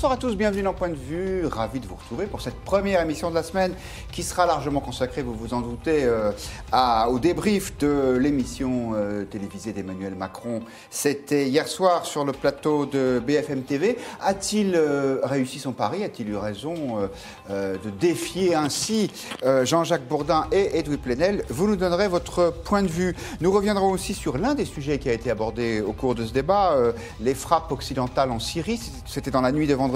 Bonsoir à tous, bienvenue dans Point de Vue. Ravi de vous retrouver pour cette première émission de la semaine qui sera largement consacrée, vous vous en doutez, au débrief de l'émission télévisée d'Emmanuel Macron. C'était hier soir sur le plateau de BFM TV. A-t-il réussi son pari? A-t-il eu raison de défier ainsi Jean-Jacques Bourdin et Edoui Plenel? Vous nous donnerez votre point de vue. Nous reviendrons aussi sur l'un des sujets qui a été abordé au cours de ce débat, les frappes occidentales en Syrie. C'était dans la nuit de vendredi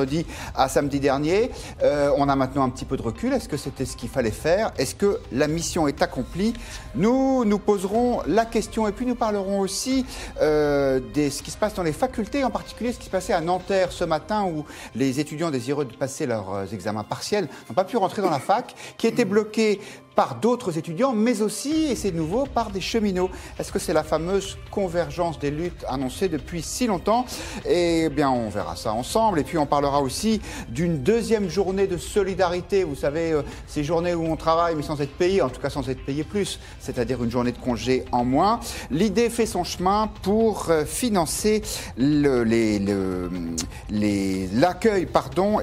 à samedi dernier. On a maintenant un petit peu de recul. Est-ce que c'était ce qu'il fallait faire? Est-ce que la mission est accomplie? Nous poserons la question et puis nous parlerons aussi de ce qui se passe dans les facultés, en particulier ce qui se passait à Nanterre ce matin où les étudiants désireux de passer leurs examens partiels n'ont pas pu rentrer dans la fac, qui étaient bloqués par d'autres étudiants, mais aussi, et c'est nouveau, par des cheminots. Est-ce que c'est la fameuse convergence des luttes annoncée depuis si longtemps? Eh bien, on verra ça ensemble. Et puis, on parlera aussi d'une deuxième journée de solidarité. Vous savez, ces journées où on travaille, mais sans être payé, en tout cas sans être payé plus, c'est-à-dire une journée de congé en moins. L'idée fait son chemin pour financer l'accueil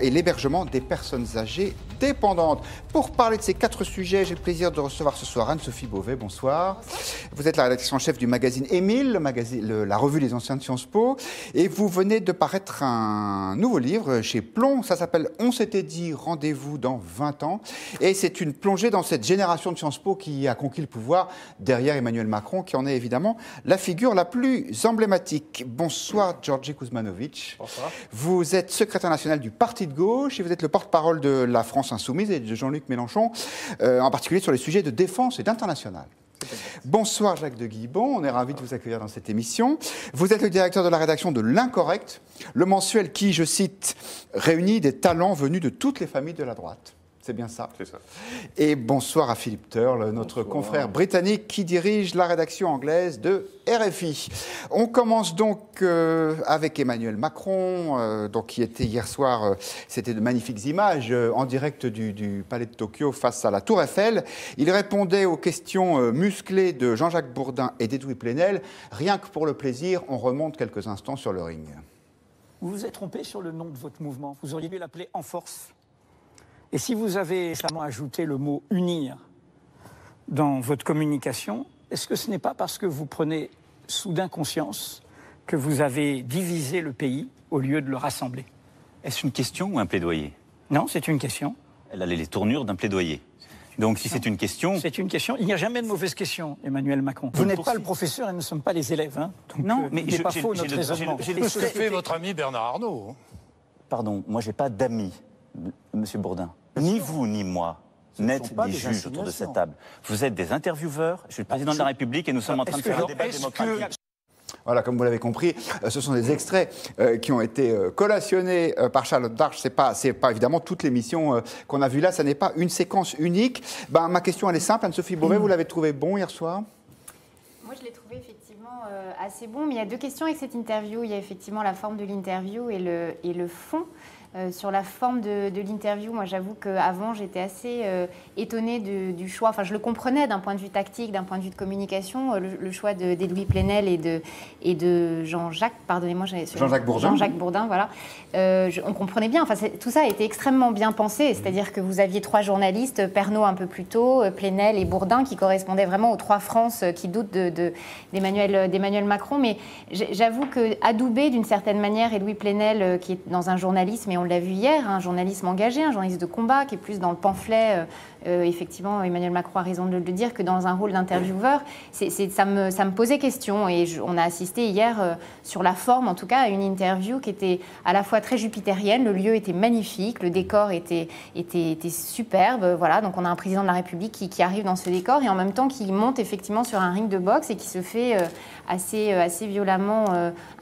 et l'hébergement des personnes âgées dépendantes. Pour parler de ces 4 sujets, j'ai le plaisir de recevoir ce soir Anne-Sophie Beauvais. Bonsoir. Vous êtes la rédactrice en chef du magazine Émile, la revue des anciens de Sciences Po. Et vous venez de paraître un nouveau livre chez Plomb. Ça s'appelle « On s'était dit rendez-vous dans 20 ans ». Et c'est une plongée dans cette génération de Sciences Po qui a conquis le pouvoir derrière Emmanuel Macron, qui en est évidemment la figure la plus emblématique. Bonsoir, Georgi Kuzmanovic. Bonsoir. Vous êtes secrétaire national du Parti de gauche et vous êtes le porte-parole de la France Insoumise et de Jean-Luc Mélenchon, en particulier sur les sujets de défense et d'international. Bonsoir Jacques de Guibon, on est ravi de vous accueillir dans cette émission. Vous êtes le directeur de la rédaction de L'Incorrect, le mensuel qui, je cite, réunit des talents venus de toutes les familles de la droite. C'est bien ça. C'est ça. Et bonsoir à Philippe Turle, notre confrère britannique qui dirige la rédaction anglaise de RFI. On commence donc avec Emmanuel Macron, qui était hier soir, c'était de magnifiques images en direct du Palais de Tokyo face à la Tour Eiffel. Il répondait aux questions musclées de Jean-Jacques Bourdin et d'Edoui Plenel. Rien que pour le plaisir, on remonte quelques instants sur le ring. Vous vous êtes trompé sur le nom de votre mouvement. Vous auriez dû l'appeler En Force. Et si vous avez récemment ajouté le mot « unir » dans votre communication, est-ce que ce n'est pas parce que vous prenez soudain conscience que vous avez divisé le pays au lieu de le rassembler? Est-ce une question ou un plaidoyer? Non, c'est une question. Elle a les tournures d'un plaidoyer. Donc si c'est une question... C'est une question. Il n'y a jamais de mauvaise question, Emmanuel Macron. Vous n'êtes pas le professeur et nous ne sommes pas les élèves. Hein. Donc, non, mais il n'est pas faux notre raisonnement. C'est ce que fait votre ami Bernard Arnault. Pardon, moi je n'ai pas d'amis, Monsieur Bourdin. Ni vous, ni moi, n'êtes des juges autour de cette table. Vous êtes des intervieweurs, je suis le président de la République et nous sommes en train de faire un débat démocratique. Voilà, comme vous l'avez compris, ce sont des extraits qui ont été collationnés par Charlotte Darche. C'est pas évidemment toute l'émission qu'on a vue là, ça n'est pas une séquence unique. Ma question, elle est simple. Anne-Sophie Beauvais, vous l'avez trouvé bon hier soir? Moi, je l'ai trouvé effectivement assez bon, mais il y a 2 questions avec cette interview. Il y a effectivement la forme de l'interview et le fond. Sur la forme de l'interview, moi j'avoue qu'avant j'étais assez étonnée du choix, enfin je le comprenais d'un point de vue tactique, d'un point de vue de communication, le choix d'Edoui Plenel et de Jean-Jacques, pardonnez-moi, Jean-Jacques Bourdin. Jean-Jacques Bourdin, voilà. On comprenait bien, enfin tout ça a été extrêmement bien pensé, c'est-à-dire que vous aviez 3 journalistes, Pernaut un peu plus tôt, Plenel et Bourdin, qui correspondaient vraiment aux 3 France qui doutent d'Emmanuel Macron, mais j'avoue qu'adouber d'une certaine manière Edoui Plenel, qui est dans un journalisme, et on l'a vu hier, un journalisme engagé, un journaliste de combat qui est plus dans le pamphlet, effectivement Emmanuel Macron a raison de le dire, que dans un rôle d'intervieweur, ça me posait question et on a assisté hier sur la forme en tout cas à une interview qui était à la fois très jupitérienne, le lieu était magnifique, le décor était superbe, voilà, donc on a un président de la République qui arrive dans ce décor et en même temps qui monte effectivement sur un ring de boxe et qui se fait assez violemment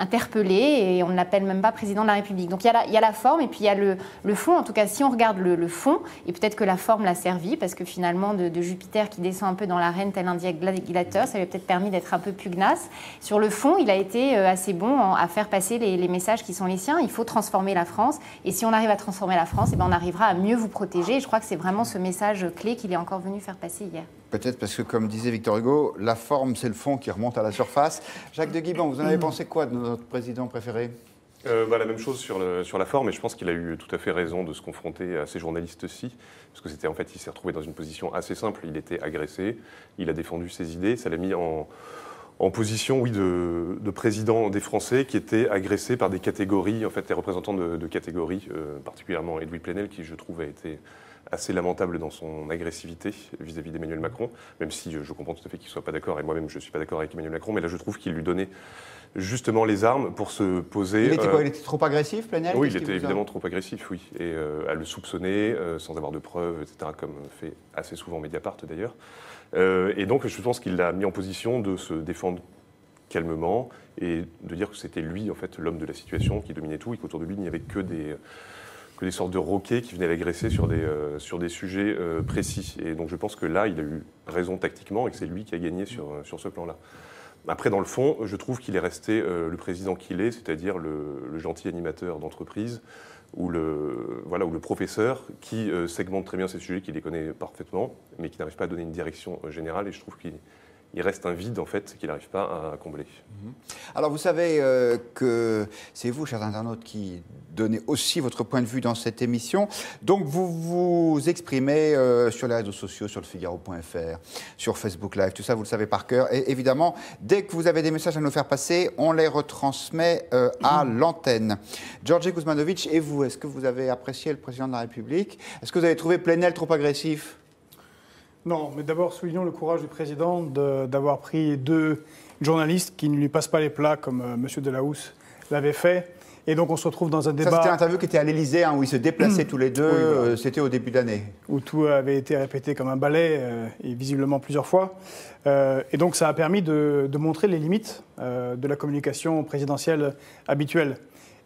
interpellé et on ne l'appelle même pas président de la République. Donc il y a la forme et puis il y a le fond, en tout cas si on regarde le fond, et peut-être que la forme l'a servi, parce que finalement de Jupiter qui descend un peu dans l'arène tel un gladiateur, ça lui a peut-être permis d'être un peu pugnace. Sur le fond, il a été assez bon à faire passer les messages qui sont les siens. Il faut transformer la France, et si on arrive à transformer la France, on arrivera à mieux vous protéger, et je crois que c'est vraiment ce message clé qu'il est encore venu faire passer hier. Peut-être parce que, comme disait Victor Hugo, la forme, c'est le fond qui remonte à la surface. Jacques de Guibon, vous en avez pensé quoi de notre président préféré ? La même chose sur la forme, et je pense qu'il a eu tout à fait raison de se confronter à ces journalistes-ci, parce que il s'est retrouvé dans une position assez simple, il était agressé, il a défendu ses idées, ça l'a mis en position, de président des Français qui étaient agressés par des catégories, en fait, des représentants de catégories, particulièrement Edoui Plenel, qui, je trouve, a été assez lamentable dans son agressivité vis-à-vis d'Emmanuel Macron, même si je comprends tout à fait qu'il ne soit pas d'accord, et moi-même je ne suis pas d'accord avec Emmanuel Macron, mais là je trouve qu'il lui donnait justement les armes pour se poser... Il était quoi? Il était trop agressif, Plenel? Oui, il était évidemment trop agressif, oui, et à le soupçonner sans avoir de preuves, etc., comme fait assez souvent Mediapart d'ailleurs. Et donc je pense qu'il l'a mis en position de se défendre calmement et de dire que c'était lui, en fait, l'homme de la situation, qui dominait tout, et qu'autour de lui, il n'y avait que des sortes de roquets qui venaient l'agresser sur des sujets précis. Et donc je pense que là, il a eu raison tactiquement et que c'est lui qui a gagné sur ce plan-là. Après, dans le fond, je trouve qu'il est resté le président qu'il est, c'est-à-dire le gentil animateur d'entreprise ou le professeur qui segmente très bien ces sujets, qui les connaît parfaitement, mais qui n'arrive pas à donner une direction générale. Et je trouve qu'il reste un vide, en fait, qu'il n'arrive pas à combler. Alors, vous savez que c'est vous, chers internautes, qui donnez aussi votre point de vue dans cette émission. Donc, vous vous exprimez sur les réseaux sociaux, sur le Figaro.fr, sur Facebook Live, tout ça, vous le savez par cœur. Et évidemment, dès que vous avez des messages à nous faire passer, on les retransmet à l'antenne. Georgi Kuzmanovic, et vous, est-ce que vous avez apprécié le président de la République? Est-ce que vous avez trouvé Plenel trop agressif? Non, mais d'abord, soulignons le courage du président d'avoir pris deux journalistes qui ne lui passent pas les plats comme M. Delahousse l'avait fait. Et donc, on se retrouve dans un débat... Ça, c'était l'interview qui était à l'Élysée, où ils se déplaçaient tous les deux. Oui, voilà. C'était au début d'année. Où tout avait été répété comme un ballet, et visiblement plusieurs fois. Et donc, ça a permis de montrer les limites de la communication présidentielle habituelle.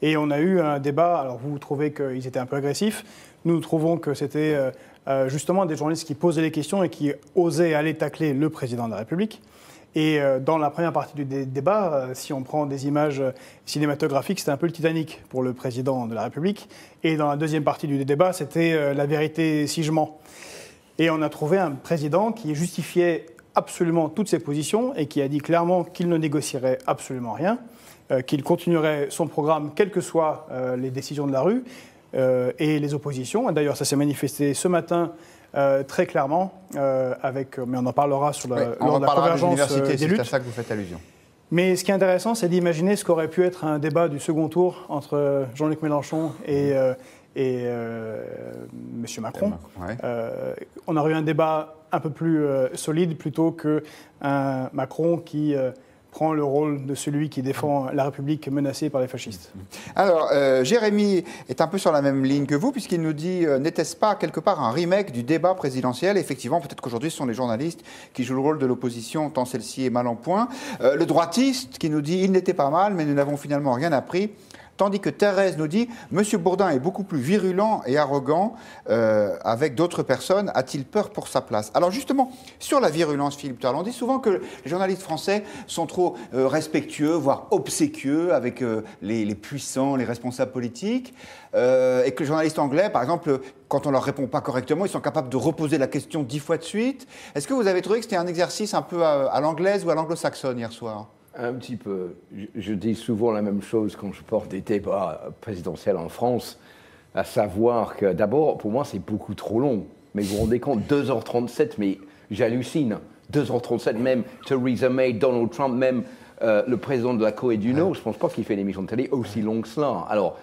Et on a eu un débat... Alors, vous trouvez qu'ils étaient un peu agressifs. Nous trouvons que c'était... justement des journalistes qui posaient les questions et qui osaient aller tacler le président de la République. Et dans la première partie du débat, si on prend des images cinématographiques, c'était un peu le Titanic pour le président de la République. Et dans la deuxième partie du débat, c'était la vérité si je mens. Et on a trouvé un président qui justifiait absolument toutes ses positions et qui a dit clairement qu'il ne négocierait absolument rien, qu'il continuerait son programme, quelles que soient les décisions de la rue. Et les oppositions. D'ailleurs, ça s'est manifesté ce matin très clairement, mais on en parlera lors de la convergence des luttes. C'est à ça que vous faites allusion. Mais ce qui est intéressant, c'est d'imaginer ce qu'aurait pu être un débat du second tour entre Jean-Luc Mélenchon et M. Macron. Ouais. On aurait eu un débat un peu plus solide plutôt qu'un Macron qui... prend le rôle de celui qui défend la République menacée par les fascistes. Alors, Jérémy est un peu sur la même ligne que vous, puisqu'il nous dit n'était-ce pas quelque part un remake du débat présidentiel? Effectivement, peut-être qu'aujourd'hui, ce sont les journalistes qui jouent le rôle de l'opposition, tant celle-ci est mal en point. Le droitiste qui nous dit il n'était pas mal, mais nous n'avons finalement rien appris. Tandis que Thérèse nous dit « Monsieur Bourdin est beaucoup plus virulent et arrogant avec d'autres personnes. A-t-il peur pour sa place ?» Alors justement, sur la virulence, Philippe Tarl, on dit souvent que les journalistes français sont trop respectueux, voire obséquieux avec les puissants, les responsables politiques. Et que les journalistes anglais, par exemple, quand on ne leur répond pas correctement, ils sont capables de reposer la question 10 fois de suite. Est-ce que vous avez trouvé que c'était un exercice un peu à l'anglaise ou à l'anglo-saxonne hier soir ? Un petit peu. Je dis souvent la même chose quand je porte des débats présidentiels en France, à savoir que d'abord, pour moi, c'est beaucoup trop long. Mais vous vous rendez compte, 2h37, mais j'hallucine. 2h37, même Theresa May, Donald Trump, même le président de la Corée du Nord, je ne pense pas qu'il fait une émission de télé aussi longue que cela. Alors,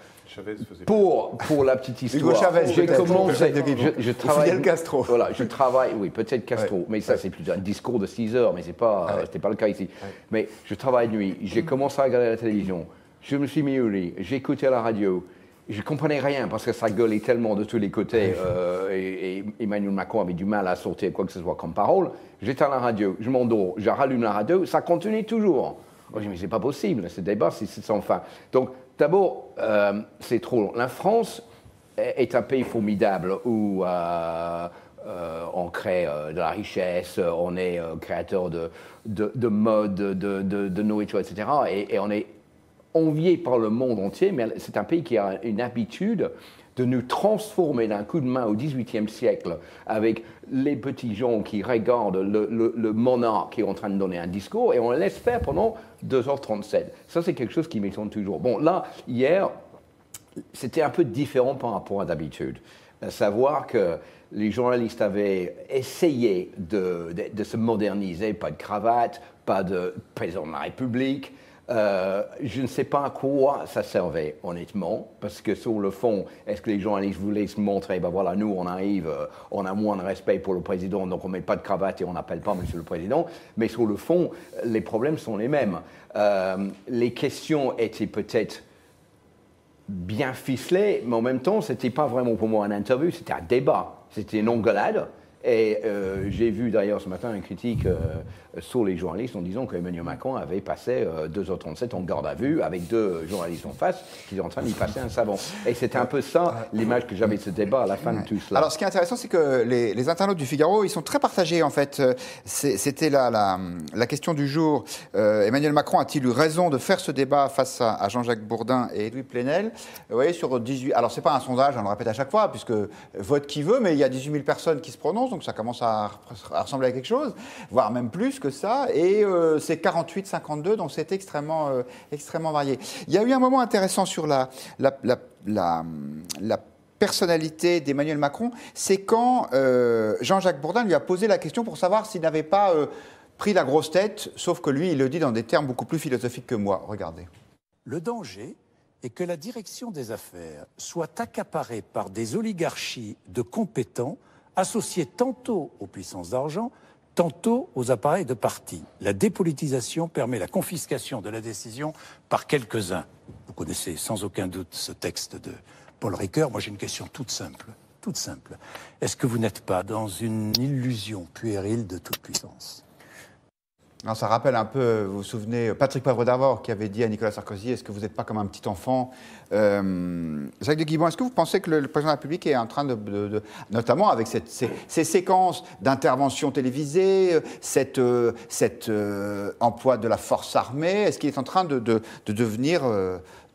pour la petite histoire, j'ai commencé, je travaille... Fidel Castro. Voilà, je travaille, oui, peut-être Castro, mais ça c'est plus un discours de 6 heures, mais c'était pas le cas ici. Mais je travaille de nuit, j'ai commencé à regarder la télévision, je me suis mis au lit, j'ai écouté la radio, je ne comprenais rien parce que ça gueulait tellement de tous les côtés et Emmanuel Macron avait du mal à sortir quoi que ce soit comme parole. J'éteins la radio, je m'endors, je rallume la radio, ça continue toujours. Je dis mais c'est pas possible, ce débat c'est sans fin. Donc d'abord, c'est trop long. La France est un pays formidable où on crée de la richesse, on est créateur de mode, de nourriture, etc. Et on est envié par le monde entier, mais c'est un pays qui a une habitude de nous transformer d'un coup de main au XVIIIe siècle avec les petits gens qui regardent le monarque qui est en train de donner un discours et on le laisse faire pendant 2h37. Ça, c'est quelque chose qui m'étonne toujours. Bon, là, hier, c'était un peu différent par rapport à d'habitude. À savoir que les journalistes avaient essayé de se moderniser, pas de cravate, pas de président de la République. Je ne sais pas à quoi ça servait, honnêtement, parce que sur le fond, est-ce que les journalistes voulaient se montrer, ben voilà, nous on arrive, on a moins de respect pour le président, donc on ne met pas de cravate et on n'appelle pas Monsieur le Président, mais sur le fond, les problèmes sont les mêmes. Les questions étaient peut-être bien ficelées, mais en même temps, ce n'était pas vraiment pour moi une interview, c'était un débat, c'était une engueulade. Et j'ai vu d'ailleurs ce matin une critique sur les journalistes en disant qu'Emmanuel Macron avait passé 2h37 en garde à vue avec deux journalistes en face qui étaient en train d'y passer un savon. Et c'était un peu ça l'image que j'avais de ce débat à la fin de tout cela. Alors ce qui est intéressant, c'est que les internautes du Figaro, ils sont très partagés en fait. C'était la question du jour. Emmanuel Macron a-t-il eu raison de faire ce débat face à Jean-Jacques Bourdin et Edoui Plenel? Vous voyez, sur 18... Alors c'est pas un sondage, on le répète à chaque fois, puisque vote qui veut, mais il y a 18 000 personnes qui se prononcent, donc ça commence à ressembler à quelque chose, voire même plus que ça, et c'est 48-52, donc c'est extrêmement varié. Il y a eu un moment intéressant sur la personnalité d'Emmanuel Macron, c'est quand Jean-Jacques Bourdin lui a posé la question pour savoir s'il n'avait pas pris la grosse tête, sauf que lui, il le dit dans des termes beaucoup plus philosophiques que moi. Regardez. Le danger est que la direction des affaires soit accaparée par des oligarchies de compétents associés tantôt aux puissances d'argent, tantôt aux appareils de parti. La dépolitisation permet la confiscation de la décision par quelques-uns. Vous connaissez sans aucun doute ce texte de Paul Ricoeur. Moi, j'ai une question toute simple. Est-ce que vous n'êtes pas dans une illusion puérile de toute puissance ? Non, ça rappelle un peu, vous vous souvenez, Patrick Poivre d'Arvor qui avait dit à Nicolas Sarkozy, est-ce que vous n'êtes pas comme un petit enfant? Jacques de Guibon, est-ce que vous pensez que le président de la République est en train notamment avec ces séquences d'intervention télévisée, cet emploi de la force armée, est-ce qu'il est en train de devenir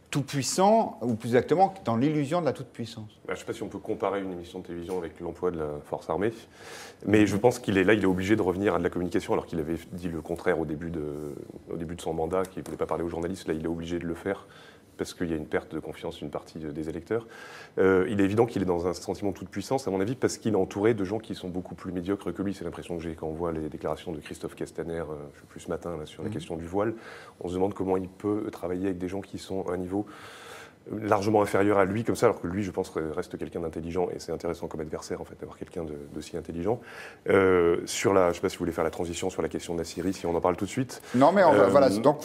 tout-puissant, ou plus exactement dans l'illusion de la toute-puissance? Je ne sais pas si on peut comparer une émission de télévision avec l'emploi de la force armée, mais je pense qu'il est obligé de revenir à de la communication, alors qu'il avait dit le contraire au début de son mandat, qu'il ne voulait pas parler aux journalistes. Là, il est obligé de le faire, parce qu'il y a une perte de confiance d'une partie des électeurs. Il est évident qu'il est dans un sentiment de toute puissance, à mon avis, parce qu'il est entouré de gens qui sont beaucoup plus médiocres que lui. C'est l'impression que j'ai quand on voit les déclarations de Christophe Castaner, je sais plus ce matin, là, sur la question du voile. On se demande comment il peut travailler avec des gens qui sont à un niveau largement inférieur à lui, comme ça, alors que lui, je pense, reste quelqu'un d'intelligent, et c'est intéressant comme adversaire, en fait, d'avoir quelqu'un d'aussi intelligent. Je ne sais pas si vous voulez faire la transition sur la question de la Syrie, si on en parle tout de suite. Non, mais voilà. Donc,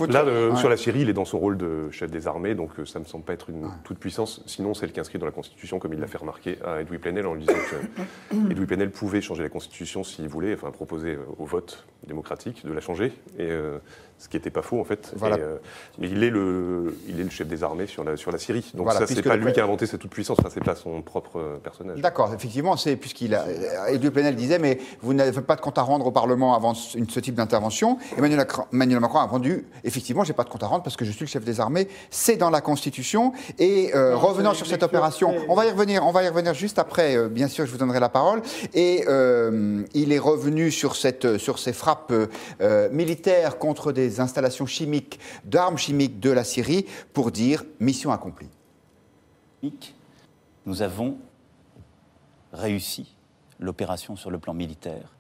sur la Syrie, il est dans son rôle de chef des armées, donc ça ne me semble pas être une toute puissance, sinon celle qui est inscrite dans la Constitution, comme il l'a fait remarquer à Edoui Plenel, en lui disant que Edoui Plenel pouvait changer la Constitution s'il voulait, enfin proposer au vote démocratique de la changer, et ce qui n'était pas faux, en fait. Voilà. Mais il est le chef des armées sur la Syrie. Donc voilà, ça, c'est pas lui qui a inventé cette toute-puissance, c'est pas son propre personnage. D'accord, effectivement, Edoui Plenel disait, mais vous n'avez pas de compte à rendre au Parlement avant ce type d'intervention. Emmanuel Macron a répondu, effectivement, j'ai pas de compte à rendre parce que je suis le chef des armées, c'est dans la Constitution. Et revenant sur cette opération, on va y revenir juste après, bien sûr, je vous donnerai la parole. Et il est revenu sur ces frappes militaires contre des installations chimiques, d'armes chimiques de la Syrie, pour dire mission accomplie. Nous avons réussi l'opération sur le plan militaire,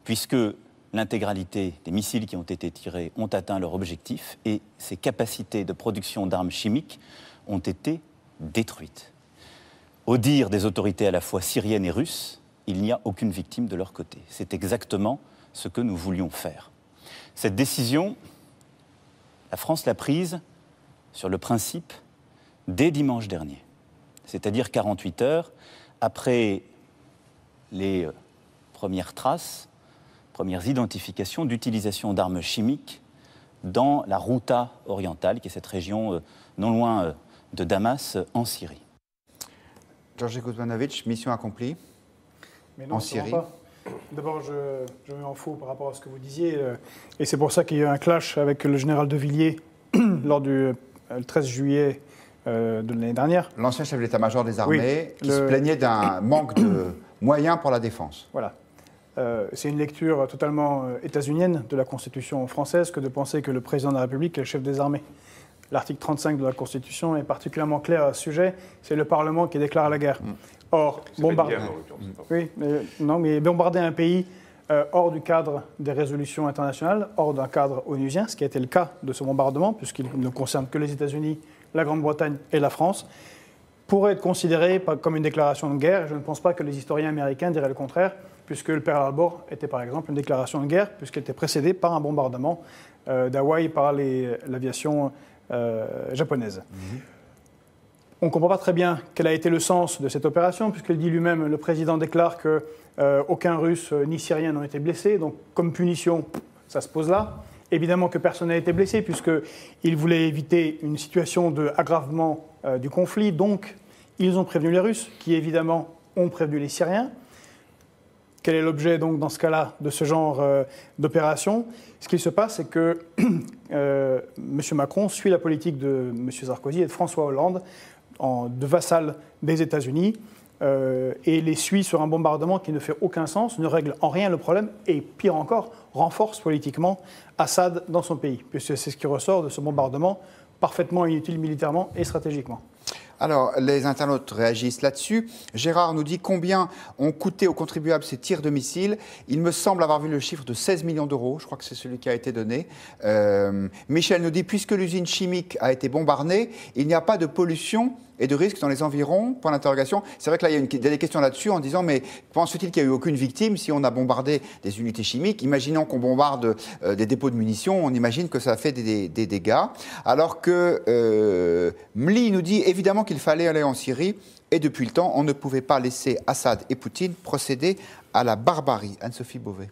puisque l'intégralité des missiles qui ont été tirés ont atteint leur objectif et ces capacités de production d'armes chimiques ont été détruites. Au dire des autorités à la fois syriennes et russes, il n'y a aucune victime de leur côté. C'est exactement ce que nous voulions faire. Cette décision, la France l'a prise sur le principe dès dimanche dernier, c'est-à-dire 48 heures après les premières traces, premières identifications d'utilisation d'armes chimiques dans la Ghouta orientale, qui est cette région non loin de Damas, en Syrie. Georgi Kuzmanovic, mission accomplie en Syrie. D'abord, je mets en faux par rapport à ce que vous disiez, et c'est pour ça qu'il y a eu un clash avec le général de Villiers lors du 13 juillet de l'année dernière. L'ancien chef de l'état-major des armées Oui, qui se plaignait d'un manque de moyens pour la défense. Voilà. C'est une lecture totalement états-unienne de la Constitution française que de penser que le président de la République est le chef des armées. L'article 35 de la Constitution est particulièrement clair à ce sujet. C'est le Parlement qui déclare la guerre. Or, bombarder un pays hors du cadre des résolutions internationales, hors d'un cadre onusien, ce qui a été le cas de ce bombardement, puisqu'il ne concerne que les États-Unis, la Grande-Bretagne et la France, pourrait être considéré comme une déclaration de guerre. Et je ne pense pas que les historiens américains diraient le contraire, puisque le Pearl Harbor était par exemple une déclaration de guerre, puisqu'elle était précédée par un bombardement d'Hawaï par l'aviation japonaise. On ne comprend pas très bien quel a été le sens de cette opération, puisqu'il dit lui-même, le président déclare qu'aucun Russe ni Syrien n'ont été blessés, donc comme punition, ça se pose là. Évidemment que personne n'a été blessé, puisqu'il voulait éviter une situation d'aggravement du conflit, donc ils ont prévenu les Russes, qui évidemment ont prévenu les Syriens. Quel est l'objet donc dans ce cas-là de ce genre d'opération? Ce qui se passe, c'est que M. Macron suit la politique de M. Sarkozy et de François Hollande, de vassal des États-Unis, et les suit sur un bombardement qui ne fait aucun sens, ne règle en rien le problème, et pire encore, renforce politiquement Assad dans son pays, puisque c'est ce qui ressort de ce bombardement parfaitement inutile militairement et stratégiquement. Alors, les internautes réagissent là-dessus. Gérard nous dit combien ont coûté aux contribuables ces tirs de missiles. Il me semble avoir vu le chiffre de 16 millions d'euros. Je crois que c'est celui qui a été donné. Michel nous dit, puisque l'usine chimique a été bombardée, il n'y a pas de pollution et de risque dans les environs, point d'interrogation. C'est vrai que là, il y a des questions là-dessus en disant, mais pense-t-il qu'il n'y a eu aucune victime si on a bombardé des unités chimiques? Imaginons qu'on bombarde des dépôts de munitions, on imagine que ça a fait des dégâts. Alors que Mli nous dit, évidemment qu'il fallait aller en Syrie, et depuis le temps, on ne pouvait pas laisser Assad et Poutine procéder à la barbarie. Anne-Sophie Beauvais.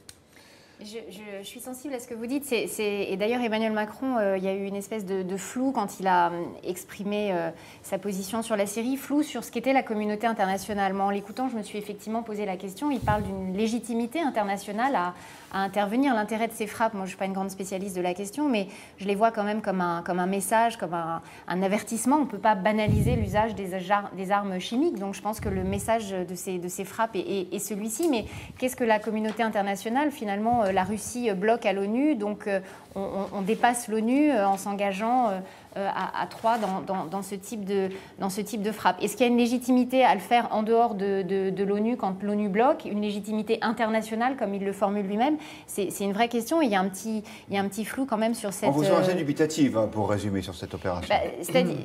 Je suis sensible à ce que vous dites. Et d'ailleurs, Emmanuel Macron, il y a eu une espèce de flou quand il a exprimé sa position sur la Syrie, flou sur ce qu'était la communauté internationale. Moi, en l'écoutant, je me suis effectivement posé la question. Il parle d'une légitimité internationale à intervenir. L'intérêt de ces frappes, moi, je ne suis pas une grande spécialiste de la question, mais je les vois quand même comme un message, comme un avertissement. On ne peut pas banaliser l'usage des armes chimiques. Donc, je pense que le message de ces frappes est celui-ci. Mais qu'est-ce que la communauté internationale, finalement, la Russie bloque à l'ONU, donc on dépasse l'ONU en s'engageant à trois dans ce type de frappe. Est-ce qu'il y a une légitimité à le faire en dehors de l'ONU quand l'ONU bloque, une légitimité internationale comme il le formule lui-même? C'est une vraie question et il y a un petit flou quand même sur cette... On vous a assez dubitative pour résumer sur cette opération.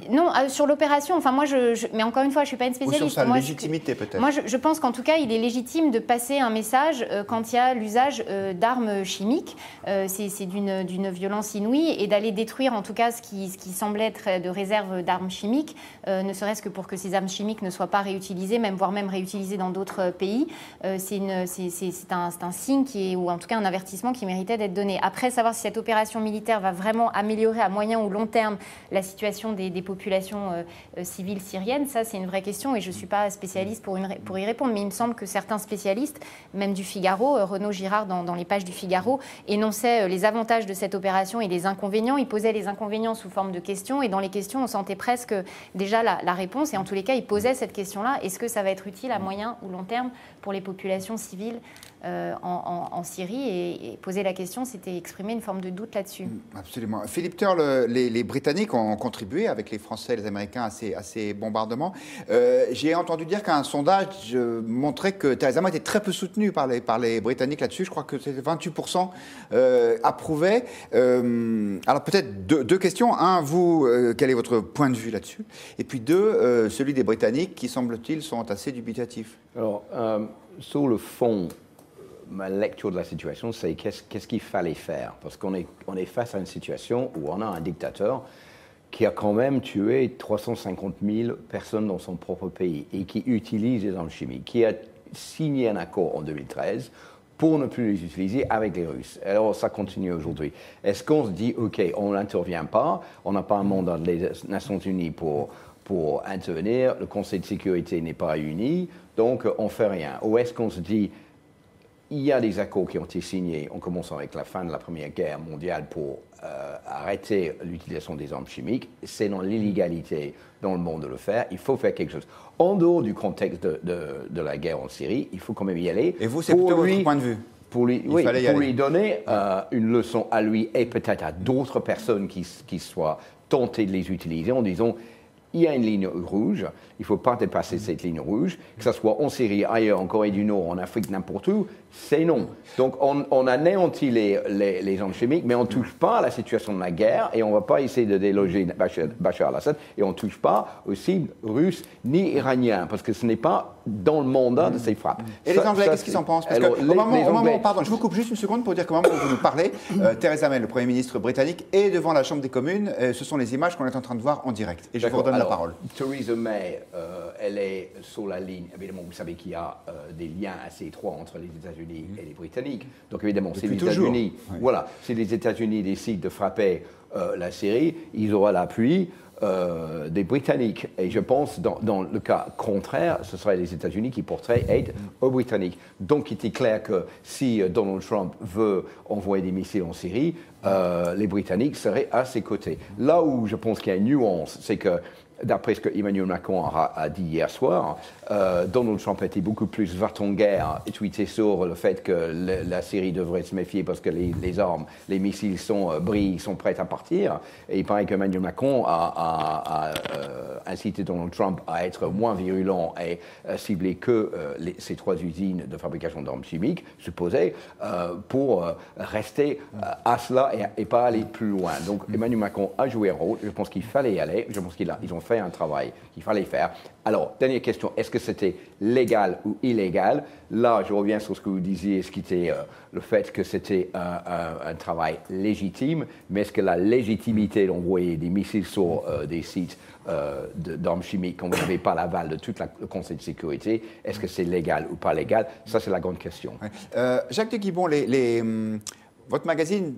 Non, sur l'opération, enfin moi, mais encore une fois, je ne suis pas une spécialiste. Ou sur sa légitimité peut-être. Moi, je pense qu'en tout cas, il est légitime de passer un message quand il y a l'usage d'armes chimiques. C'est d'une violence inouïe et d'aller détruire en tout cas ce qui semblait être de réserve d'armes chimiques, ne serait-ce que pour que ces armes chimiques ne soient pas réutilisées, voire même réutilisées dans d'autres pays. C'est un signe ou en tout cas un avertissement qui méritait d'être donné. Après, savoir si cette opération militaire va vraiment améliorer à moyen ou long terme la situation des populations civiles syriennes, ça c'est une vraie question et je ne suis pas spécialiste pour y répondre, mais il me semble que certains spécialistes, même du Figaro, Renaud Girard dans les pages du Figaro, énonçait les avantages de cette opération et les inconvénients. Il posait les inconvénients sous forme de questions et dans les questions, on sentait presque déjà la réponse et en tous les cas, il posait cette question-là. Est-ce que ça va être utile à moyen ou long terme pour les populations civiles en Syrie et poser la question, c'était exprimer une forme de doute là-dessus. Absolument. Philippe Turle, les Britanniques ont contribué avec les Français et les Américains à ces bombardements. J'ai entendu dire qu'un sondage montrait que Theresa May était très peu soutenue par les Britanniques là-dessus. Je crois que c'était 28% approuvaient. Alors peut-être deux questions. Un, vous, quel est votre point de vue là-dessus? Et puis deux, celui des Britanniques qui, semble-t-il, sont assez dubitatifs. Alors, sur le fond, ma lecture de la situation, c'est qu'est-ce qu'il fallait faire? Parce qu'on est face à une situation où on a un dictateur qui a quand même tué 350 000 personnes dans son propre pays et qui utilise des armes chimiques, qui a signé un accord en 2013 pour ne plus les utiliser avec les Russes. Alors ça continue aujourd'hui. Est-ce qu'on se dit, OK, on n'intervient pas, on n'a pas un mandat des Nations Unies pour intervenir, le Conseil de sécurité n'est pas réuni, donc on ne fait rien? Ou est-ce qu'on se dit, il y a des accords qui ont été signés en commençant avec la fin de la Première Guerre mondiale pour arrêter l'utilisation des armes chimiques. C'est dans l'illégalité dans le monde de le faire. Il faut faire quelque chose. En dehors du contexte de la guerre en Syrie, il faut quand même y aller. Et vous, c'est plutôt votre point de vue? Pour lui donner une leçon à lui et peut-être à d'autres personnes qui soient tentées de les utiliser en disant il y a une ligne rouge, il ne faut pas dépasser cette ligne rouge, que ce soit en Syrie, ailleurs, en Corée du Nord, en Afrique, n'importe où, c'est non. Donc on anéantit les armes chimiques, mais on ne touche pas à la situation de la guerre et on ne va pas essayer de déloger Bachar al-Assad et on ne touche pas aux cibles russes ni iraniens, parce que ce n'est pas dans le mandat de ces frappes. Et les Anglais, qu'est-ce qu'ils en pensent? Parce qu'au moment, pardon, je vous coupe juste une seconde pour dire qu'au moment où vous nous parlez, Theresa May, le Premier ministre britannique, est devant la Chambre des communes. Ce sont les images qu'on est en train de voir en direct. Et je vous redonne la parole. Theresa May, elle est sur la ligne. Évidemment, vous savez qu'il y a des liens assez étroits entre les États-Unis et les Britanniques. Donc évidemment, si les États-Unis, si les États-Unis décident de frapper la Syrie, ils auront l'appui des Britanniques. Et je pense, dans le cas contraire, ce serait les États-Unis qui porteraient aide aux Britanniques. Donc il était clair que si Donald Trump veut envoyer des missiles en Syrie, les Britanniques seraient à ses côtés. Là où je pense qu'il y a une nuance, c'est que d'après ce que Emmanuel Macron a dit hier soir, Donald Trump était beaucoup plus va-t-en-guerre et tweeté sur le fait que la Syrie devrait se méfier parce que les armes, les missiles brillent, sont prêts à partir. Et il paraît qu'Emmanuel Macron a incité Donald Trump à être moins virulent et cibler que ces 3 usines de fabrication d'armes chimiques, supposées, pour rester à cela et pas aller plus loin. Donc Emmanuel Macron a joué un rôle. Je pense qu'il fallait y aller. Je pense qu'ils ont fait un travail qu'il fallait faire. Alors, dernière question, est-ce que c'était légal ou illégal? Là, je reviens sur ce que vous disiez, ce qui était le fait que c'était un travail légitime, mais est-ce que la légitimité d'envoyer des missiles sur des sites d'armes chimiques quand vous n'avez pas l'aval de tout le Conseil de sécurité, est-ce que c'est légal ou pas légal? Ça, c'est la grande question. Ouais. Jacques de Guibon, votre magazine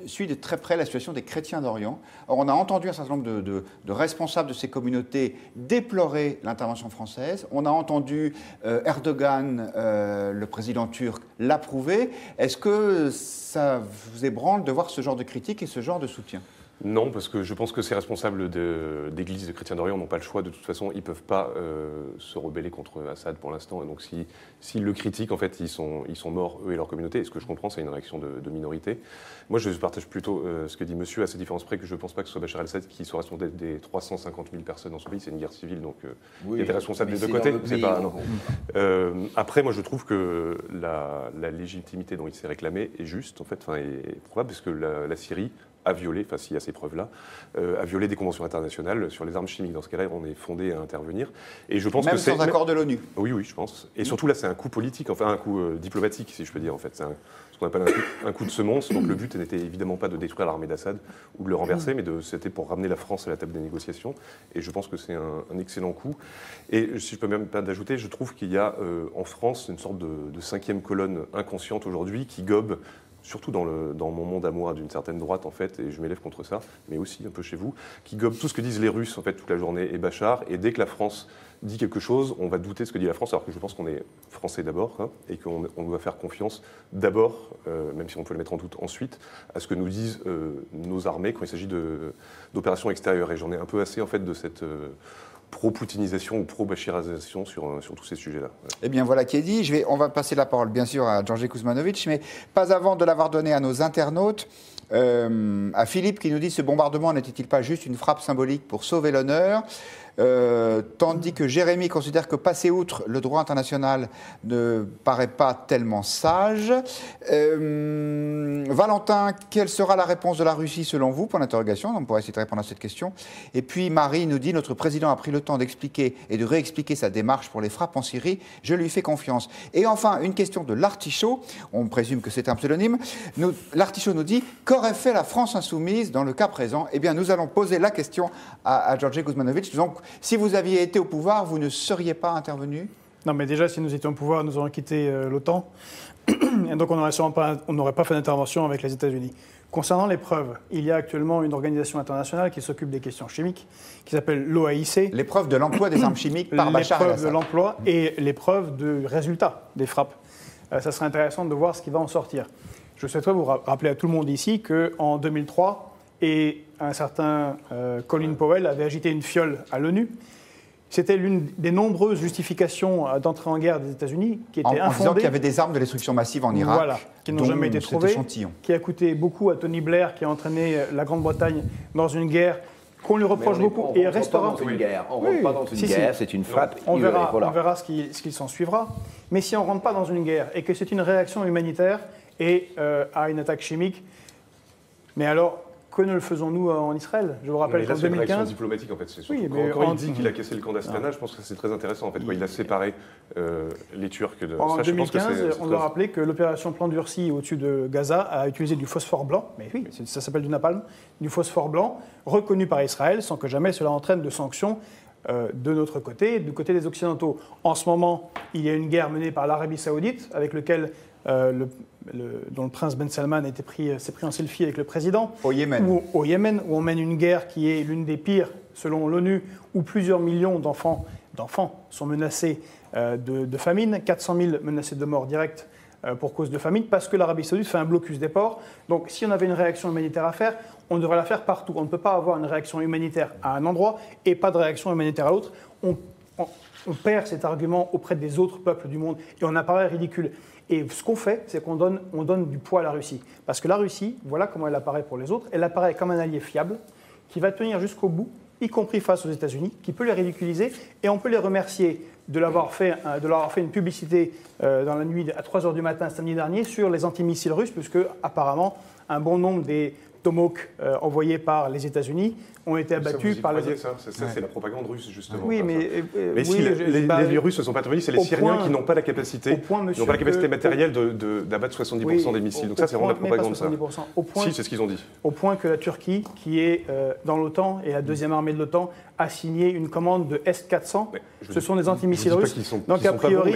suit de très près la situation des chrétiens d'Orient. Or, on a entendu un certain nombre de responsables de ces communautés déplorer l'intervention française. On a entendu Erdogan, le président turc, l'approuver. Est-ce que ça vous ébranle de voir ce genre de critiques et ce genre de soutien? Non, parce que je pense que ces responsables d'églises de chrétiens d'Orient n'ont pas le choix. De toute façon, ils ne peuvent pas se rebeller contre Assad pour l'instant. Et donc, s'ils le critiquent, en fait, ils sont morts, eux et leur communauté. Et ce que je comprends, c'est une réaction de minorité. Moi, je partage plutôt ce que dit monsieur, à ces différences près, que je ne pense pas que ce soit Bachar el-Assad qui soit responsable des 350 000 personnes dans son pays. C'est une guerre civile, donc il y a des responsables des deux côtés. Après, moi, je trouve que la légitimité dont il s'est réclamé est juste, en fait, est probable, parce que la Syrie a violé, enfin s'il y a ces preuves-là, a violé des conventions internationales sur les armes chimiques. Dans ce cas-là, on est fondé à intervenir. Et je pense même que c'est sans accord de l'ONU. Oui, je pense. Et surtout là, c'est un coup politique, enfin un coup diplomatique, si je peux dire. En fait, c'est ce qu'on appelle un coup de semonce. Donc le but n'était évidemment pas de détruire l'armée d'Assad ou de le renverser, mais c'était pour ramener la France à la table des négociations. Et je pense que c'est un excellent coup. Et si je peux même pas d'ajouter, je trouve qu'il y a en France une sorte de 5e colonne inconsciente aujourd'hui qui gobe, surtout dans mon monde à moi, d'une certaine droite, en fait, et je m'élève contre ça, mais aussi un peu chez vous, qui gobe tout ce que disent les Russes, en fait, toute la journée, et Bachar, et dès que la France dit quelque chose, on va douter de ce que dit la France, alors que je pense qu'on est français d'abord, hein, et qu'on doit faire confiance d'abord, même si on peut le mettre en doute ensuite, à ce que nous disent nos armées quand il s'agit d'opérations extérieures. Et j'en ai un peu assez, en fait, de cette pro-poutinisation ou pro-bachirisation sur tous ces sujets-là. Ouais. Eh bien, voilà qui est dit. On va passer la parole, bien sûr, à Georgi Kuzmanovic, mais pas avant de l'avoir donné à nos internautes. À Philippe qui nous dit: ce bombardement n'était-il pas juste une frappe symbolique pour sauver l'honneur? Tandis que Jérémy considère que passer outre le droit international ne paraît pas tellement sage. Valentin, quelle sera la réponse de la Russie selon vous? Point d'interrogation, on pourra essayer de répondre à cette question. Et puis Marie nous dit: notre président a pris le temps d'expliquer et de réexpliquer sa démarche pour les frappes en Syrie, je lui fais confiance. Et enfin, une question de l'Artichaut, on présume que c'est un pseudonyme. L'Artichaut nous dit: qu'aurait fait la France insoumise dans le cas présent? Eh bien, nous allons poser la question à Georgi Kuzmanovic. Donc, si vous aviez été au pouvoir, vous ne seriez pas intervenu? Non, mais déjà, si nous étions au pouvoir, nous aurions quitté l'OTAN. Et donc, on n'aurait pas fait d'intervention avec les États-Unis. Concernant les preuves, il y a actuellement une organisation internationale qui s'occupe des questions chimiques, qui s'appelle l'OAIC. Les preuves de l'emploi des armes chimiques par Bachar el-Assad. Les preuves de l'emploi et les preuves du résultat des frappes. ça serait intéressant de voir ce qui va en sortir. Je souhaiterais vous rappeler à tout le monde ici qu'en 2003, un certain Colin Powell avait agité une fiole à l'ONU. C'était l'une des nombreuses justifications d'entrée en guerre des États-Unis qui étaient infondées. En disant qu'il y avait des armes de destruction massive en Irak. Voilà, qui n'ont jamais été trouvées, qui a coûté beaucoup à Tony Blair, qui a entraîné la Grande-Bretagne dans une guerre qu'on lui reproche beaucoup. Et restera dans une guerre. On ne rentre pas dans une guerre, c'est une frappe. On verra ce qu'il s'en suivra. Mais si on ne rentre pas dans une guerre et que c'est une réaction humanitaire et à une attaque chimique, mais alors, que ne le faisons-nous en Israël? Je vous rappelle qu'en 2015... C'est une réaction diplomatique, en fait. C'est surtout quand il dit qu'il a cassé le camp d'Astana, je pense que c'est très intéressant, en fait. Il a séparé les Turcs de... En 2015, on doit rappeler que l'opération Plan Durci au-dessus de Gaza a utilisé du phosphore blanc, mais oui, ça s'appelle du napalm, du phosphore blanc, reconnu par Israël, sans que jamais cela entraîne de sanctions de notre côté, du côté des Occidentaux. En ce moment, il y a une guerre menée par l'Arabie Saoudite, avec lequel... dont le prince Ben Salman s'est pris en selfie avec le président. Au Yémen. Au Yémen, où on mène une guerre qui est l'une des pires, selon l'ONU, où plusieurs millions d'enfants sont menacés de famine, 400 000 menacés de mort directe pour cause de famine, parce que l'Arabie Saoudite fait un blocus des ports. Donc si on avait une réaction humanitaire à faire, on devrait la faire partout. On ne peut pas avoir une réaction humanitaire à un endroit et pas de réaction humanitaire à l'autre. On perd cet argument auprès des autres peuples du monde et on apparaît ridicule. Et ce qu'on fait, c'est qu'on donne du poids à la Russie. Parce que la Russie, voilà comment elle apparaît pour les autres, elle apparaît comme un allié fiable, qui va tenir jusqu'au bout, y compris face aux États-Unis, qui peut les ridiculiser, et on peut les remercier de leur avoir fait une publicité dans la nuit à 3h du matin samedi dernier sur les antimissiles russes, puisque apparemment un bon nombre des Tomahawk envoyés par les États-Unis ont été abattus par les... Ça, c'est la propagande russe, justement. Oui, mais si les Russes ne sont pas intervenus, c'est les Syriens qui n'ont pas la capacité, matérielle d'abattre 70% des missiles. Donc ça, c'est vraiment de la propagande, ça. Si, c'est ce qu'ils ont dit. Au point que la Turquie, qui est dans l'OTAN et la deuxième armée de l'OTAN, a signé une commande de S-400. Ce sont des antimissiles russes. Donc a priori,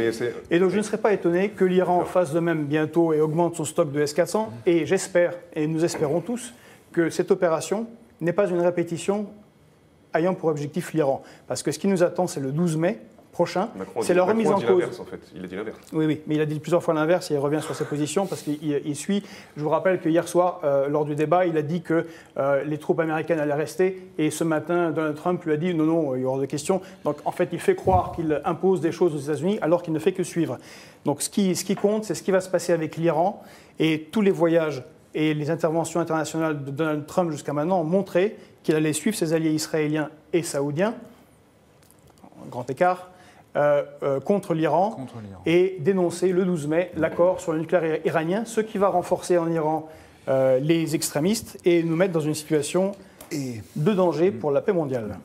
et donc je ne serais pas étonné que l'Iran fasse de même bientôt et augmente son stock de S-400. Et j'espère, et nous espérons tous, que cette opération n'est pas une répétition ayant pour objectif l'Iran. Parce que ce qui nous attend, c'est le 12 mai prochain. C'est la remise en cause. En fait. Il a dit l'inverse. Oui, mais il a dit plusieurs fois l'inverse et il revient sur ses positions parce qu'il suit. Je vous rappelle que hier soir, lors du débat, il a dit que les troupes américaines allaient rester et ce matin, Donald Trump lui a dit non, il y aura de questions. Donc en fait, il fait croire qu'il impose des choses aux États-Unis alors qu'il ne fait que suivre. Donc ce qui compte, c'est ce qui va se passer avec l'Iran et tous les voyages et les interventions internationales de Donald Trump jusqu'à maintenant ont montré qu'il allait suivre ses alliés israéliens et saoudiens, grand écart, contre l'Iran et dénoncer le 12 mai l'accord sur le nucléaire iranien, ce qui va renforcer en Iran les extrémistes et nous mettre dans une situation de danger pour la paix mondiale.